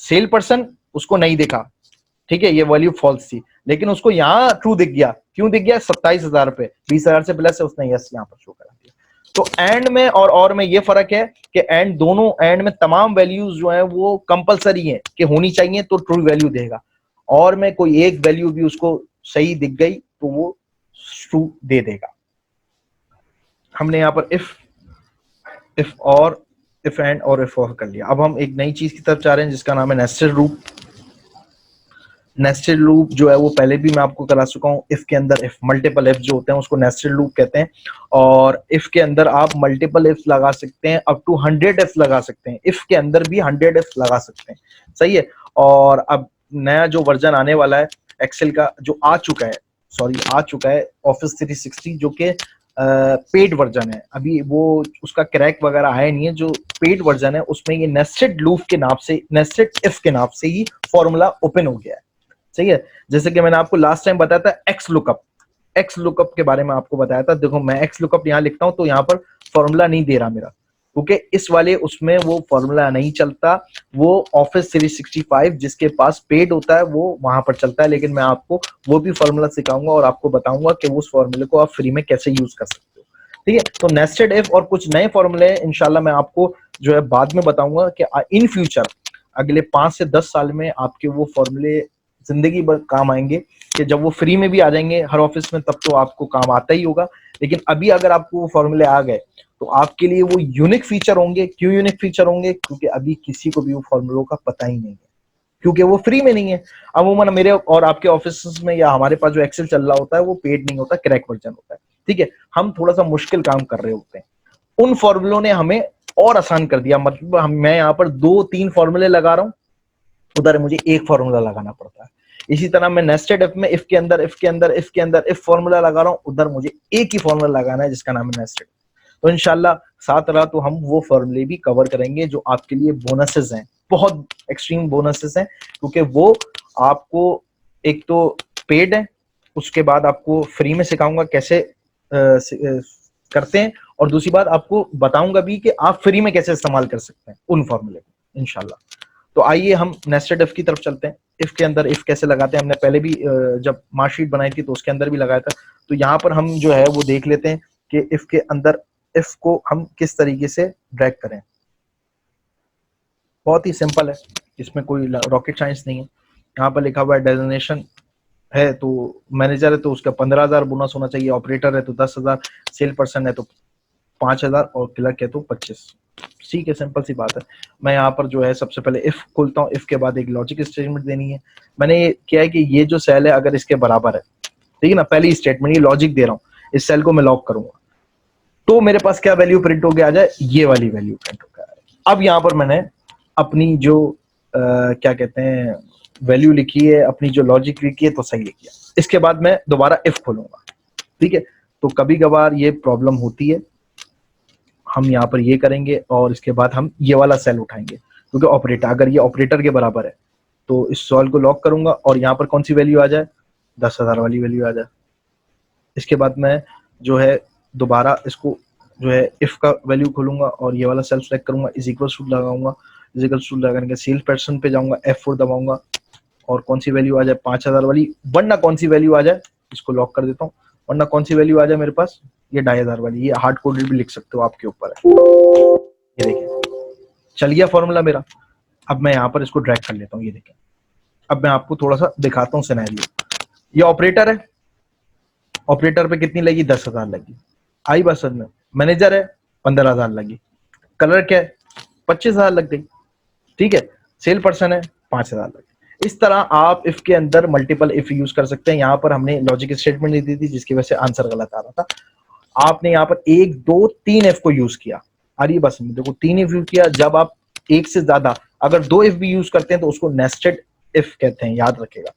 A: सेल पर्सन उसको नहीं दिखा, ठीक है, ये वैल्यू फॉल्स थी, लेकिन उसको यहाँ ट्रू दिख गया। क्यों दिख गया? 27,000 पे 20,000 से प्लस है, उसने यस यहाँ पर शो करा दिया। तो एंड में और में ये फर्क है कि एंड, दोनों एंड में तमाम वैल्यूज जो है वो कंपलसरी है कि होनी चाहिए तो ट्रू वैल्यू देगा, और में कोई एक वैल्यू भी उसको सही दिख गई तो वो ट्रू दे देगा। हमने यहाँ पर इफ और इफ एंड और इफ और कर लिया। अब हम एक नई चीज की तरफ जा रहे हैं जिसका नाम है नेस्टेड लूप। नेस्टेड लूप जो है वो पहले भी मैं आपको करा चुका हूँ। इफ के अंदर इफ मल्टीपल इफ जो होते हैं उसको नेस्टेड लूप कहते हैं, और इफ के अंदर आप मल्टीपल इफ लगा सकते हैं, अप टू 100 इफ लगा सकते हैं। इफ के अंदर भी 100 इफ लगा सकते हैं, सही है। और अब नया जो वर्जन आने वाला है एक्सेल का, जो आ चुका है ऑफिस 360, जो कि पेड वर्जन है, अभी वो उसका क्रैक वगैरह आया नहीं है। जो पेड वर्जन है उसमें ये नेस्टेड लूप के नाम से, नेस्टेड इफ के नाम से ही फॉर्मूला ओपन हो गया है, सही है। जैसे कि मैंने आपको लास्ट टाइम बताया था एक्स लुकअप के बारे में आपको बताया था। देखो मैं एक्स लुकअप यहाँ लिखता हूँ तो यहाँ पर फॉर्मूला नहीं दे रहा मेरा, क्योंकि इस वाले उसमें वो फॉर्मूला नहीं चलता। वो ऑफिस 365 जिसके पास पेड होता है वो वहां पर चलता है, लेकिन मैं आपको वो भी फॉर्मूला सिखाऊंगा और आपको बताऊंगा कि उस फॉर्मूले को आप फ्री में कैसे यूज कर सकते हो, ठीक है। तो नेस्टेड इफ और कुछ नए फॉर्मूले इंशाल्लाह मैं आपको जो है बाद में बताऊंगा कि इन फ्यूचर अगले 5 से 10 साल में आपके वो फॉर्मूले जिंदगी भर काम आएंगे, कि जब वो फ्री में भी आ जाएंगे हर ऑफिस में तब तो आपको काम आता ही होगा। लेकिन अभी अगर आपको वो फॉर्मूले आ गए तो आपके लिए वो यूनिक फीचर होंगे। क्यों यूनिक फीचर होंगे? क्योंकि अभी किसी को भी वो फॉर्मूलों का पता ही नहीं है, क्योंकि वो फ्री में नहीं है। अमूमन मेरे और आपके ऑफिस में या हमारे पास जो एक्सेल चल रहा होता है वो पेड नहीं होता, क्रैक वर्जन होता है, ठीक है। हम थोड़ा सा मुश्किल काम कर रहे होते हैं, उन फॉर्मूलों ने हमें और आसान कर दिया। मतलब मैं यहाँ पर 2-3 फॉर्मूले लगा रहा हूँ, उधर मुझे एक फॉर्मूला लगाना पड़ता है। इसी तरह मैं नेस्टेड इफ में इफ के अंदर इफ फॉर्मूला लगा रहा हूँ, उधर मुझे एक ही फॉर्मूला लगाना है जिसका नाम है नेस्टेड। तो इंशाल्लाह साथ रहा तो हम वो फॉर्मूले भी कवर करेंगे जो आपके लिए बोनसेस हैं, बहुत एक्सट्रीम बोनसेस हैं, क्योंकि वो आपको एक तो पेड है, उसके बाद आपको फ्री में सिखाऊंगा कैसे करते हैं, और दूसरी बात आपको बताऊंगा भी कि आप फ्री में कैसे इस्तेमाल कर सकते हैं उन फॉर्मूले को इंशाल्लाह। तो आइए हम नेस्टेड इफ की तरफ चलते हैं। इफ के अंदर इफ कैसे लगाते हैं, हमने पहले भी जब मार्कशीट बनाई थी तो उसके अंदर भी लगाया था। तो यहाँ पर हम जो है वो देख लेते हैं कि इफ के अंदर इफ को हम किस तरीके से ड्रैग करें। बहुत ही सिंपल है, इसमें कोई रॉकेट साइंस नहीं है। यहाँ पर लिखा हुआ है डेजिग्नेशन है तो मैनेजर है तो उसका 15,000 बोनस होना चाहिए, ऑपरेटर है तो 10,000, सेल पर्सन है तो 5,000 और क्लर्क है तो 25। ठीक है, सिंपल सी बात है। मैं यहाँ पर जो है सबसे पहले इफ खोलता हूँ, इफ के बाद एक लॉजिक स्टेटमेंट देनी है। मैंने ये किया है कि ये जो सेल है अगर इसके बराबर है, ठीक है ना, पहली स्टेटमेंट ये लॉजिक दे रहा हूँ, इस सेल को मैं लॉक करूंगा तो मेरे पास क्या वैल्यू प्रिंट हो गया आ जाए, ये वाली वैल्यू प्रिंट हो गया। अब यहाँ पर मैंने अपनी जो क्या कहते हैं वैल्यू लिखी है, अपनी जो लॉजिक लिखी है तो सही लिखी है। इसके बाद मैं दोबारा इफ खोलूंगा, ठीक है। तो कभी कभार ये प्रॉब्लम होती है, हम यहाँ पर ये करेंगे और इसके बाद हम ये वाला सेल उठाएंगे, क्योंकि ऑपरेटर, अगर ये ऑपरेटर के बराबर है तो इस सेल को लॉक करूंगा और यहाँ पर कौन सी वैल्यू आ जाए, 10,000 वाली वैल्यू आ जाए। इसके बाद मैं जो है दोबारा इसको जो है इफ का वैल्यू खोलूंगा और ये वाला सेल सेलेक्ट करूंगा, इज इक्वल टू लगाऊंगा, इज इक्वल टू लगाने के सेल पर्सन पे जाऊंगा, F4 दबाऊंगा और कौन सी वैल्यू आ जाए, 5,000 वाली, वरना कौन सी वैल्यू आ जाए, इसको लॉक कर देता हूँ, वरना कौन सी वैल्यू आ जाए मेरे पास, ये 2,500 वाली, ये हार्ड कोडेड भी लिख सकते हो, आपके ऊपर है। ये देखिए चल गया फॉर्मूला मेरा। अब मैं यहाँ पर इसको ड्रैग कर लेता हूँ, ये देखिए। अब मैं आपको थोड़ा सा दिखाता हूँ सिनेरियो। ये ऑपरेटर है, ऑपरेटर पे कितनी लगी, 10,000 लगी। आई बात समझ में? मैनेजर है 15,000 लगी, कलर क्या है 25,000 लग गई, ठीक है। सेल पर्सन है 5,000 लग गई। इस तरह आप इफ के अंदर मल्टीपल इफ यूज कर सकते हैं। यहाँ पर हमने लॉजिक स्टेटमेंट नहीं दी थी जिसकी वजह से आंसर गलत आ रहा था। आपने यहाँ पर 1 2 3 एफ को यूज किया। अरे बस देखो 3 इफ यूज किया। जब आप एक से ज्यादा अगर 2 इफ भी यूज करते हैं तो उसको नेस्टेड इफ कहते हैं, याद रखेगा।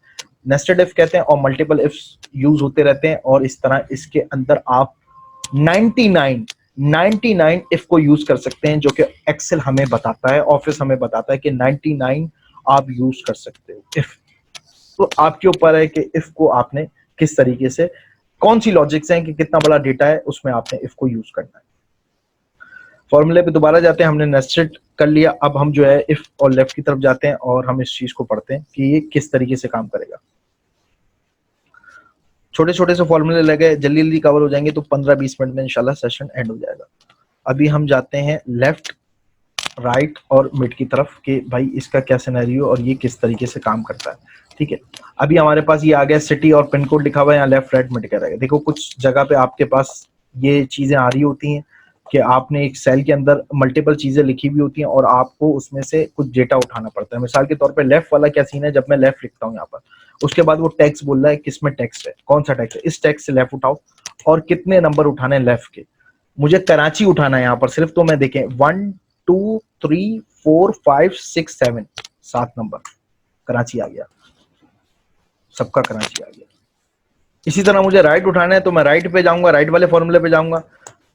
A: नेस्टेड इफ कहते हैं और मल्टीपल इफ यूज होते रहते हैं। और इस तरह इसके अंदर आप 99 इफ को यूज कर सकते हैं, जो कि एक्सेल हमें बताता है, ऑफिस हमें बताता है कि 99 आप यूज कर सकते हो इफ। तो आपके ऊपर है कि इफ को आपने किस तरीके से, कौन सी लॉजिक्स हैं कि कितना बड़ा डेटा है उसमें आपने इफ को यूज करना है। फॉर्मूले पे दोबारा जाते हैं, हमने नेस्टेड कर लिया। अब हम जो है इफ और लेफ्ट की तरफ जाते हैं और हम इस चीज को पढ़ते हैं कि ये किस तरीके से काम करेगा। छोटे छोटे से फॉर्मूले लगे, जल्दी जल्दी कवर हो जाएंगे तो 15-20 मिनट में इंशाल्लाह सेशन एंड हो जाएगा। अभी हम जाते हैं लेफ्ट, राइट और मिड की तरफ कि भाई इसका क्या सिनेरियो और ये किस तरीके से काम करता है, ठीक है। अभी हमारे पास ये आ गया सिटी और पिन कोड लिखा हुआ है, यहाँ लेफ्ट राइट मिड करेगा। देखो कुछ जगह पे आपके पास ये चीजें आ रही होती हैं कि आपने एक सेल के अंदर मल्टीपल चीजें लिखी हुई होती हैं और आपको उसमें से कुछ डेटा उठाना पड़ता है। मिसाल के तौर पे लेफ्ट वाला क्या सीन है, जब मैं लेफ्ट लिखता हूँ यहाँ पर, उसके बाद वो टेक्स्ट बोल रहा है किसमें टेक्स्ट है, कौन सा टेक्स्ट है, इस टेक्स्ट से लेफ्ट उठाओ और कितने नंबर उठाने हैं लेफ्ट के। मुझे कराची उठाना है यहाँ पर सिर्फ, तो मैं देखें 1 2 3 4 5 6 7 7 नंबर कराची आ गया, सबका कराची आ गया। इसी तरह मुझे राइट उठाना है तो मैं राइट पे जाऊंगा, राइट वाले फॉर्मूले पे जाऊंगा,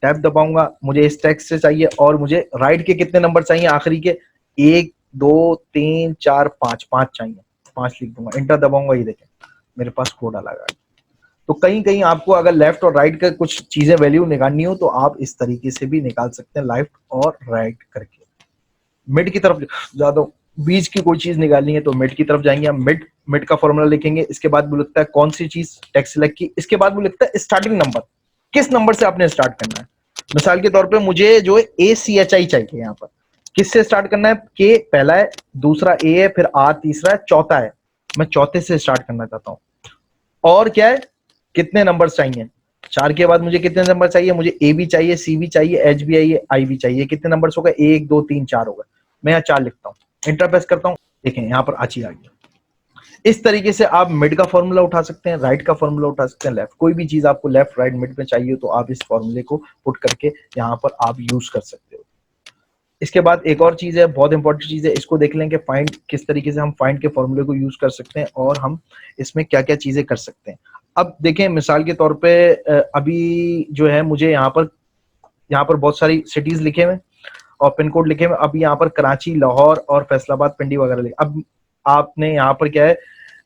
A: टैब दबाऊंगा, मुझे इस टेक्स्ट से चाहिए और मुझे राइट के कितने नंबर चाहिए आखिरी के, 1 2 3 4 5 5 चाहिए, 5 लिख दूंगा, इंटर दबाऊंगा, ये देखें मेरे पास कोड आ लगा। तो कहीं कहीं आपको अगर लेफ्ट और राइट का कुछ चीजें वैल्यू निकालनी हो तो आप इस तरीके से भी निकाल सकते हैं, लेफ्ट और राइट करके। मिड की तरफ ज्यादा बीच की कोई चीज निकालनी है तो मिड की तरफ जाएंगे हम, मिड मिड का फॉर्मूला लिखेंगे। इसके बाद वो लिखता है कौन सी चीज टेक्स्ट सिलेक्ट की, इसके बाद वो लिखता है स्टार्टिंग नंबर, किस नंबर से आपने स्टार्ट करना है। मिसाल के तौर पे मुझे जो है ACHI चाहिए, यहाँ पर किससे स्टार्ट करना है, के पहला है, दूसरा ए है, फिर आर तीसरा है, चौथा है, मैं चौथे से स्टार्ट करना चाहता हूँ। और क्या है, कितने नंबर चाहिए, 4 के बाद मुझे कितने नंबर चाहिए, मुझे ए भी चाहिए, सी भी चाहिए, एच भी चाहिए, आई भी चाहिए। कितने नंबर हो गए, 1 2 3 4 हो गए। मैं यहाँ 4 लिखता हूँ, इंटर प्रेस करता हूँ, देखें यहाँ पर आची आ गया। इस तरीके से आप मिड का फॉर्मूला उठा सकते हैं, राइट का फॉर्मूला उठा सकते हैं, लेफ्ट, कोई भी चीज आपको लेफ्ट राइट मिड में चाहिए तो आप इस फॉर्मूले को पुट करके यहाँ पर आप यूज कर सकते हो। इसके बाद एक और चीज है, बहुत इंपॉर्टेंट चीज है, इसको देख लें कि फाइंड किस तरीके से हम फाइंड के फॉर्मूले को यूज कर सकते हैं और हम इसमें क्या क्या चीजें कर सकते हैं। अब देखें मिसाल के तौर पे अभी जो है मुझे यहाँ पर बहुत सारी सिटीज लिखे हुए और पिन कोड लिखे हुए। अब यहाँ पर कराची, लाहौर और फैसलाबाद, पिंडी वगैरह लिखे। अब आपने यहाँ पर क्या है,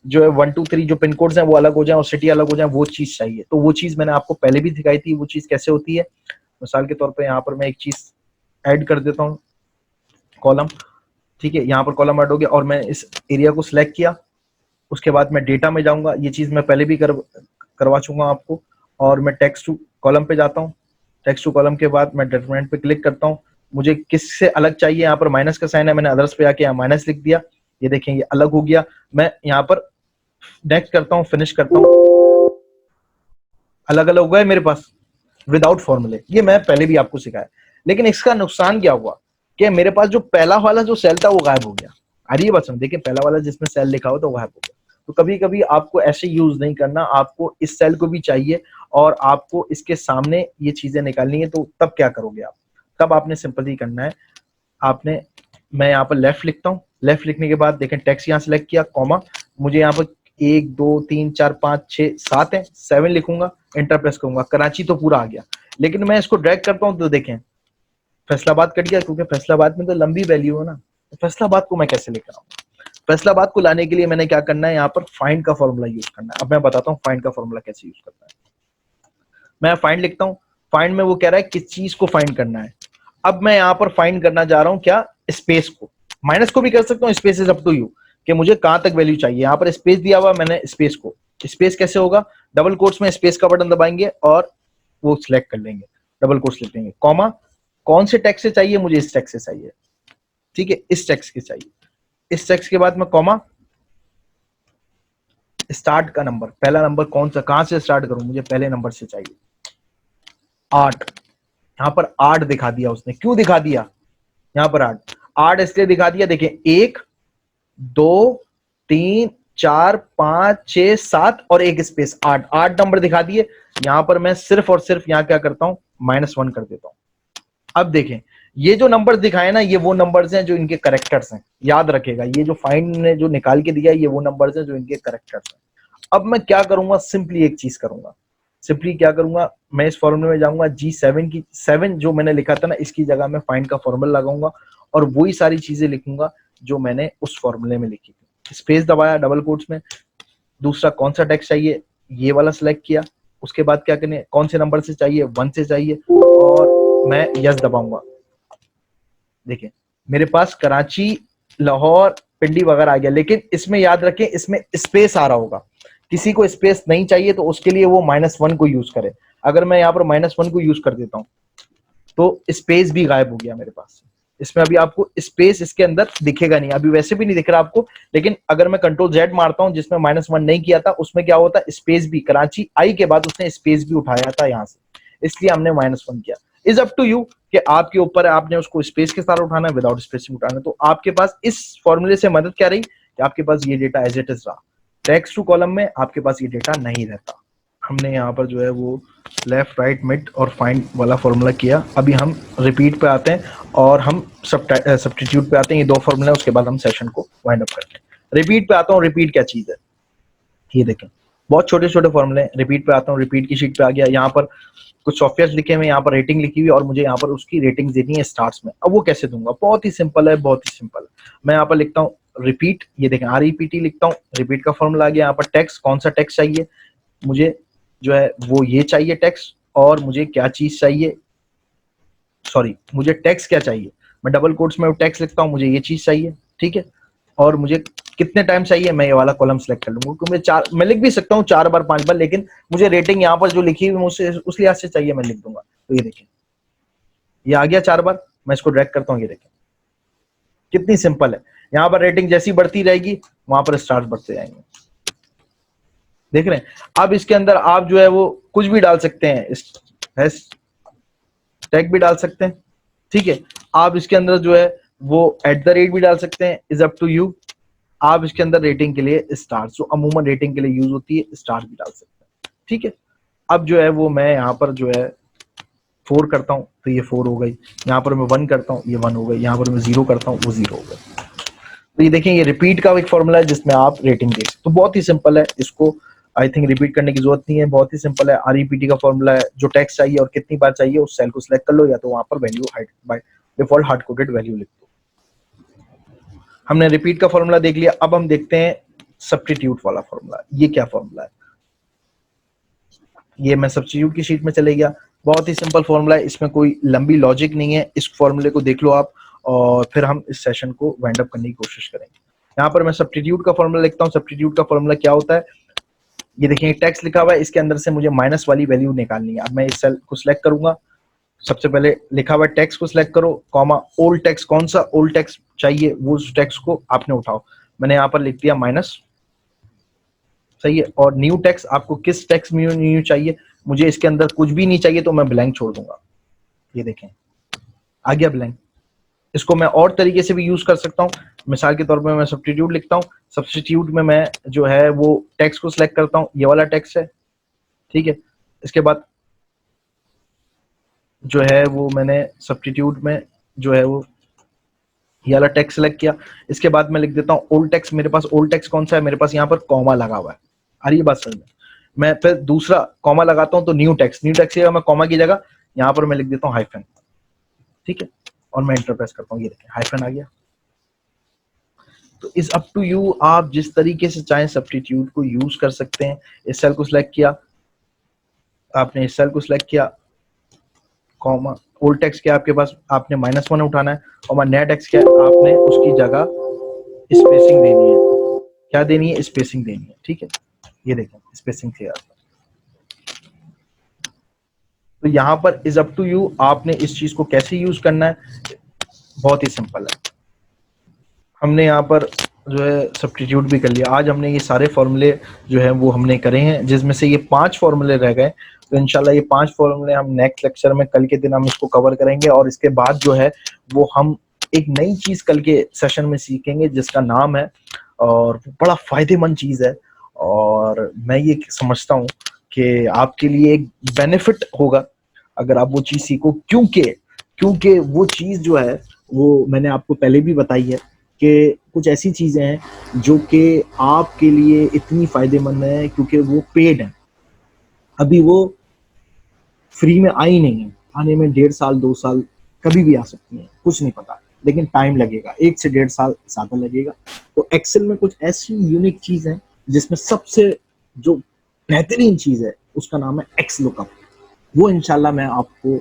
A: जो है 1 2 3 जो पिन कोड्स हैं वो अलग हो जाए और सिटी अलग हो जाए, वो चीज चाहिए। तो वो चीज मैंने आपको पहले भी दिखाई थी, वो चीज कैसे होती है। मिसाल के तौर पर यहाँ पर मैं एक चीज ऐड कर देता हूँ, कॉलम, ठीक है। यहाँ पर कॉलम ऐड हो गया और मैं इस एरिया को सिलेक्ट किया। उसके बाद मैं डेटा में जाऊंगा, ये चीज मैं पहले भी करवा चुका हूँ आपको। और मैं टेक्स्ट टू कॉलम पे जाता हूँ, टेक्स्ट टू कॉलम के बाद मैं डिटरमिनेंट पे क्लिक करता हूँ। मुझे किससे अलग चाहिए, यहाँ पर माइनस का साइन है, मैंने अदर्स पे आके यहाँ माइनस लिख दिया, ये देखें ये अलग हो गया। मैं यहाँ पर नेक्स्ट करता हूँ, फिनिश करता हूँ, अलग अलग हो गए मेरे पास विदाउट फॉर्मूले। ये मैं पहले भी आपको सिखाया, लेकिन इसका नुकसान क्या हुआ कि मेरे पास जो पहला वाला जो सेल था वो गायब हो गया। अरे ये बात समझ, देखिए पहला वाला जिसमें सेल लिखा हो तो गायब हो गया। तो कभी कभी आपको ऐसे यूज नहीं करना, आपको इस सेल को भी चाहिए और आपको इसके सामने ये चीजें निकालनी है, तो तब क्या करोगे आप, तब आपने सिंपल ही करना है। आपने, मैं यहाँ पर लेफ्ट लिखता हूँ, लेफ्ट लिखने के बाद देखें टेक्स्ट यहाँ सेलेक्ट किया, कॉमा, मुझे यहाँ पर 1 2 3 4 5 6 7 है, 7 लिखूंगा, इंटर प्रेस करूंगा, कराची तो पूरा आ गया। लेकिन मैं इसको ड्रैग करता हूँ तो देखें फैसलाबाद कट गया, क्योंकि फैसलाबाद में तो लंबी वैल्यू है ना, तो फैसलाबाद को मैं कैसे लेकर आऊँ। फैसलाबाद को लाने के लिए मैंने क्या करना है, यहाँ पर फाइंड का फॉर्मूला यूज करना है। अब मैं बताता हूँ फाइंड का फॉर्मूला कैसे यूज करना है। मैं फाइंड लिखता हूँ, फाइंड में वो कह रहा है किस चीज को फाइंड करना है। अब मैं यहाँ पर फाइंड करना जा रहा हूँ क्या, स्पेस को, माइनस को भी कर सकता हूँ, space is up to you कि मुझे कहां तक वैल्यू चाहिए। यहाँ पर स्पेस दिया हुआ, मैंने स्पेस को, स्पेस कैसे होगा, डबल कोट्स में स्पेस का बटन दबाएंगे और वो सिलेक्ट कर लेंगे, डबल कोट्स लिख लेंगे, कॉमा, कौन से टेक्स्ट से चाहिए, मुझे इस टेक्स्ट से चाहिए, ठीक है, इस टेक्स्ट के चाहिए। इस टेक्स्ट के बाद मैं कॉमा, स्टार्ट का नंबर, पहला नंबर कौन सा, कहां से स्टार्ट करूं, मुझे पहले नंबर से चाहिए, 8, यहाँ पर 8 दिखा दिया उसने। क्यों दिखा दिया यहाँ पर 8? 8 इसलिए दिखा दिया, देखिए 1 2 3 4 5 6 7 और एक स्पेस 8, 8 नंबर दिखा दिए। यहां पर मैं सिर्फ और सिर्फ यहाँ क्या करता हूं, -1 कर देता हूं। अब देखें ये जो नंबर्स दिखाए ना, ये वो नंबर्स हैं जो इनके करेक्टर्स हैं। याद रखेगा, ये जो फाइंड ने जो निकाल के दिया है, ये वो नंबर्स हैं जो इनके करेक्टर्स हैं। अब मैं क्या करूंगा, सिंपली एक चीज करूंगा। सिंपली क्या करूंगा, मैं इस फॉर्मूले में जाऊंगा, G7 की 7 जो मैंने लिखा था ना, इसकी जगह मैं फाइंड का फॉर्मूला लगाऊंगा और वही सारी चीजें लिखूंगा जो मैंने उस फॉर्मूले में लिखी थी। स्पेस दबाया डबल कोट्स में, दूसरा कौन सा टेक्स्ट चाहिए ये वाला सिलेक्ट किया, उसके बाद क्या करने, कौन से नंबर से चाहिए, 1 से चाहिए, और मैं यस दबाऊंगा। देखिए मेरे पास कराची, लाहौर, पिंडी वगैरह आ गया। लेकिन इसमें याद रखें, इसमें स्पेस आ रहा होगा। किसी को स्पेस नहीं चाहिए तो उसके लिए वो -1 को यूज करे। अगर मैं यहाँ पर -1 को यूज कर देता हूँ तो स्पेस भी गायब हो गया मेरे पास। इसमें अभी आपको स्पेस इसके अंदर दिखेगा नहीं, अभी वैसे भी नहीं दिख रहा आपको। लेकिन अगर मैं Ctrl Z मारता हूं, जिसमें -1 नहीं किया था, उसमें क्या होता है, स्पेस भी, कराची आई के बाद उसने स्पेस भी उठाया था यहाँ से, इसलिए हमने -1 किया। इज अप टू यू कि आपके ऊपर है, आपने उसको स्पेस के साथ उठाना है, विदाउट स्पेसिंग उठाना है। तो आपके पास इस फॉर्मूले से मदद क्या रही कि आपके पास ये डेटा एज इट इज रहा। टेक्स्ट टू कॉलम में आपके पास ये डेटा नहीं रहता। हमने यहाँ पर जो है वो लेफ्ट राइट मिड और फाइंड वाला फॉर्मूला किया। अभी हम रिपीट पे आते हैं और हम सब्स्टिट्यूट पे आते हैं। ये दो फॉर्मूला, उसके बाद हम सेशन को वाइंड अप करते हैं। रिपीट पे आता हूँ। रिपीट क्या चीज है ये देखें, बहुत छोटे छोटे फॉर्मूले। रिपीट पे आता हूँ, रिपीट की शीट पे आ गया। यहाँ पर कुछ सॉफ्टवेयर लिखे हुए, यहाँ पर रेटिंग लिखी हुई और मुझे यहाँ पर उसकी रेटिंग देनी है स्टार्स में। अब वो कैसे दूंगा, बहुत ही सिंपल है, बहुत ही सिंपल है। मैं यहाँ पर लिखता हूँ रिपीट, ये देखें REPT लिखता हूँ, रिपीट का फॉर्मूला आ गया। यहाँ पर टेक्स्ट, कौन सा टेक्स्ट चाहिए मुझे, जो है वो ये चाहिए टेक्स्ट, और मुझे क्या चीज चाहिए, सॉरी मुझे टेक्स्ट क्या चाहिए, मैं डबल कोट्स में टेक्स्ट लिखता हूँ, मुझे ये चीज चाहिए, ठीक है। और मुझे कितने टाइम चाहिए, मैं ये वाला कॉलम सेलेक्ट कर लूंगा, क्योंकि मैं मैं लिख भी सकता हूँ 4 बार 5 बार, लेकिन मुझे रेटिंग यहाँ पर जो लिखी हुई मुझसे उस लिहाज से चाहिए, मैं लिख दूंगा। तो ये देखिए ये आ गया 4 बार। मैं इसको ड्रैग करता हूँ, ये देखिए कितनी सिंपल है। यहाँ पर रेटिंग जैसी बढ़ती रहेगी, वहां पर स्टार्स बढ़ते जाएंगे, देख रहे हैं। अब इसके अंदर आप जो है वो कुछ भी डाल सकते हैं, टैग भी डाल सकते हैं, ठीक है। आप इसके अंदर जो है वो @ भी डाल सकते हैं, इज अप टू यू। आप इसके अंदर रेटिंग के लिए स्टार, जो अमूमन रेटिंग के लिए यूज होती है, स्टार भी डाल सकते हैं, ठीक है। अब जो है वो मैं यहाँ पर जो है 4 करता हूँ तो ये 4 हो गई, यहाँ पर मैं 1 करता हूँ ये 1 हो गई, यहाँ पर मैं 0 करता हूँ वो 0 हो गई। तो ये देखें, ये रिपीट का एक फॉर्मूला है जिसमें आप रेटिंग देख सकते। तो बहुत ही सिंपल है, इसको आई थिंक रिपीट करने की जरूरत नहीं है, बहुत ही सिंपल है। REPT का फॉर्मूला है, जो टेक्स्ट चाहिए और कितनी बार चाहिए उस सेल को सिलेक्ट कर लो, या तो वहां पर value by default hard coded value लिख दो। हमने रिपीट का फॉर्मूला देख लिया। अब हम देखते हैं सब्स्टिट्यूट वाला फॉर्मूला। ये क्या फॉर्मूला है, ये मैं सब्स्टिट्यूट की शीट में चले गया। बहुत ही सिंपल फॉर्मूला है, इसमें कोई लंबी लॉजिक नहीं है। इस फॉर्मूले को देख लो आप, और फिर हम इस सेशन को वाइंड अप करने की कोशिश करेंगे। यहाँ पर मैं सब्स्टिट्यूट का फॉर्मूला लिखता हूँ। सब्स्टिट्यूट का फॉर्मूला क्या होता है, ये देखिए टेक्स्ट लिखा हुआ है, इसके अंदर से मुझे माइनस वाली वैल्यू निकालनी है। अब मैं इस सेल को सिलेक्ट करूंगा, सबसे पहले लिखा हुआ टेक्स्ट को सिलेक्ट करो, कॉमा ओल्ड टेक्स्ट, कौन सा ओल्ड टेक्स्ट चाहिए वो उस टेक्स्ट को आपने उठाओ। मैंने यहाँ पर लिख दिया माइनस, सही है। और न्यू टेक्स्ट, आपको किस टेक्स्ट में न्यू चाहिए, मुझे इसके अंदर कुछ भी नहीं चाहिए तो मैं ब्लैंक छोड़ दूंगा। ये देखें आ गया ब्लैंक। इसको मैं और तरीके से भी यूज कर सकता हूँ। मिसाल के तौर पे मैं सब्स्टिट्यूट लिखता हूँ, सब्स्टिट्यूट में मैं जो है वो टेक्स्ट को सिलेक्ट करता हूँ, ये वाला टेक्स्ट है, ठीक है। इसके बाद जो है वो मैंने सब्स्टिट्यूट में जो है वो ये वाला टेक्स्ट सेलेक्ट किया। इसके बाद मैं लिख देता हूँ ओल्ड टेक्स्ट। मेरे पास ओल्ड टेक्स्ट कौन सा है, मेरे पास यहाँ पर कॉमा लगा हुआ है। अरे ये बात समझ में, मैं फिर दूसरा कॉमा लगाता हूँ तो न्यू टेक्स्ट, न्यू टेक्स्ट मैं कॉमा की जगह यहाँ पर मैं लिख देता हूँ हाइफन, ठीक है। और मैं एंटर प्रेस करता हूँ, ये देखिए हाइफन आ गया। तो इज अप टू यू, आप जिस तरीके से चाहें सब्स्टिट्यूट को यूज कर सकते हैं। इस सेल को सिलेक्ट किया आपने, इस सेल को सिलेक्ट किया, कॉमा ओल्ड टेक्स्ट क्या आपके पास, आपने -1 उठाना है, और नया टेक्स्ट क्या है, आपने उसकी जगह स्पेसिंग देनी है। क्या देनी है, स्पेसिंग देनी है, ठीक है। ये देखें स्पेसिंग क्लियर। तो यहाँ पर इज अप टू यू, आपने इस चीज को कैसे यूज करना है, बहुत ही सिंपल है। हमने यहाँ पर जो है सब्स्टिट्यूट भी कर लिया। आज हमने ये सारे फॉर्मूले जो है वो हमने करे हैं, जिसमें से ये 5 फॉर्मूले रह गए। तो इंशाल्लाह ये 5 फॉर्मूले हम नेक्स्ट लेक्चर में कल के दिन हम इसको कवर करेंगे, और इसके बाद जो है वो हम एक नई चीज़ कल के सेशन में सीखेंगे जिसका नाम है, और वो बड़ा फ़ायदेमंद चीज़ है, और मैं ये समझता हूँ कि आपके लिए एक बेनिफिट होगा अगर आप वो चीज़ सीखो, क्योंकि क्योंकि वो चीज़ जो है वो मैंने आपको पहले भी बताई है कि कुछ ऐसी चीज़ें हैं जो कि आपके लिए इतनी फ़ायदेमंद है क्योंकि वो पेड है। अभी वो फ्री में आई नहीं है, आने में 1.5 साल 2 साल कभी भी आ सकती है, कुछ नहीं पता, लेकिन टाइम लगेगा, 1 से 1.5 साल ज़्यादा लगेगा। तो एक्सेल में कुछ ऐसी यूनिक चीज़ है जिसमें सबसे जो बेहतरीन चीज़ है उसका नाम है एक्स लुकअप। वो इंशाल्लाह मैं आपको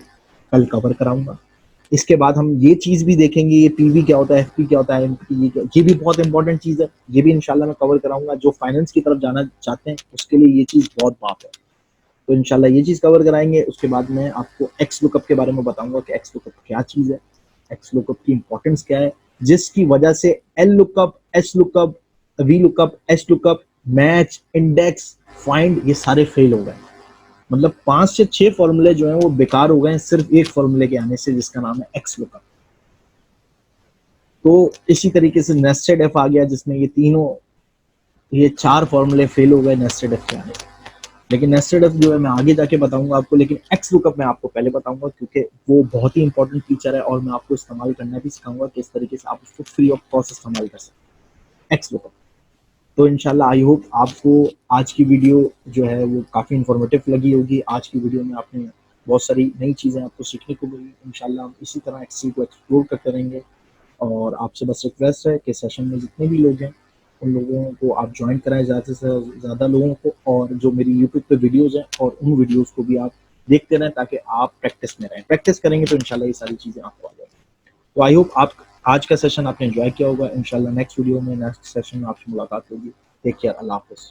A: कल कवर कराऊंगा। इसके बाद हम ये चीज़ भी देखेंगे, ये पीवी क्या होता है, एफपी क्या होता है, एमपी ये भी बहुत इंपॉर्टेंट चीज़ है, ये भी इंशाल्लाह मैं कवर कराऊंगा। जो फाइनेंस की तरफ जाना चाहते हैं उसके लिए ये चीज़ बहुत बात है। तो इंशाल्लाह ये चीज़ कवर कराएंगे। उसके बाद मैं आपको एक्स लुकअप के बारे में बताऊंगा कि एक्स लुकअप क्या चीज़ है, एक्स लुकअप की इंपॉर्टेंस क्या है, जिसकी वजह से L lookup, S lookup, V lookup, S lookup, match, index, find, ये सारे फेल हो गए। मतलब 5 से 6 फॉर्मूले जो हैं वो बेकार हो गए हैं सिर्फ एक फॉर्मूले के आने से, जिसका नाम है एक्स लुकअप। तो इसी तरीके से नेस्टेड एफ आ गया, जिसमें ये 4 फॉर्मूले फेल हो गए नेस्टेड एफ के आने। लेकिन नेस्टेड एफ जो है मैं आगे जाके बताऊंगा आपको, लेकिन एक्स लुकअप मैं आपको पहले बताऊंगा क्योंकि वो बहुत ही इंपॉर्टेंट फीचर है, और मैं आपको इस्तेमाल करना भी सिखाऊंगा किस तरीके से आप उसको फ्री ऑफ कॉस्ट इस्तेमाल कर सकते हैं एक्स लुकअप। तो इंशाल्लाह आई होप आपको आज की वीडियो जो है वो काफ़ी इन्फॉर्मेटिव लगी होगी। आज की वीडियो में आपने बहुत सारी नई चीज़ें आपको सीखने को मिली। इंशाल्लाह हम इसी तरह एक्सेल को एक्सप्लोर करते रहेंगे, और आपसे बस रिक्वेस्ट है कि सेशन में जितने भी लोग हैं उन लोगों को आप ज्वाइन कराएं, ज़्यादा से ज़्यादा लोगों को, और जो मेरी यूट्यूब पे वीडियोज़ हैं और उन वीडियोज़ को भी आप देखते रहें ताकि आप प्रैक्टिस में रहें। प्रैक्टिस करेंगे तो इंशाल्लाह ये सारी चीज़ें आपको आ जाएंगी। तो आई होप आप आज का सेशन आपने एंजॉय किया होगा। इंशाल्लाह नेक्स्ट वीडियो में, नेक्स्ट सेशन में आपसे मुलाकात होगी। टेक केयर, अल्लाह हाफिज़।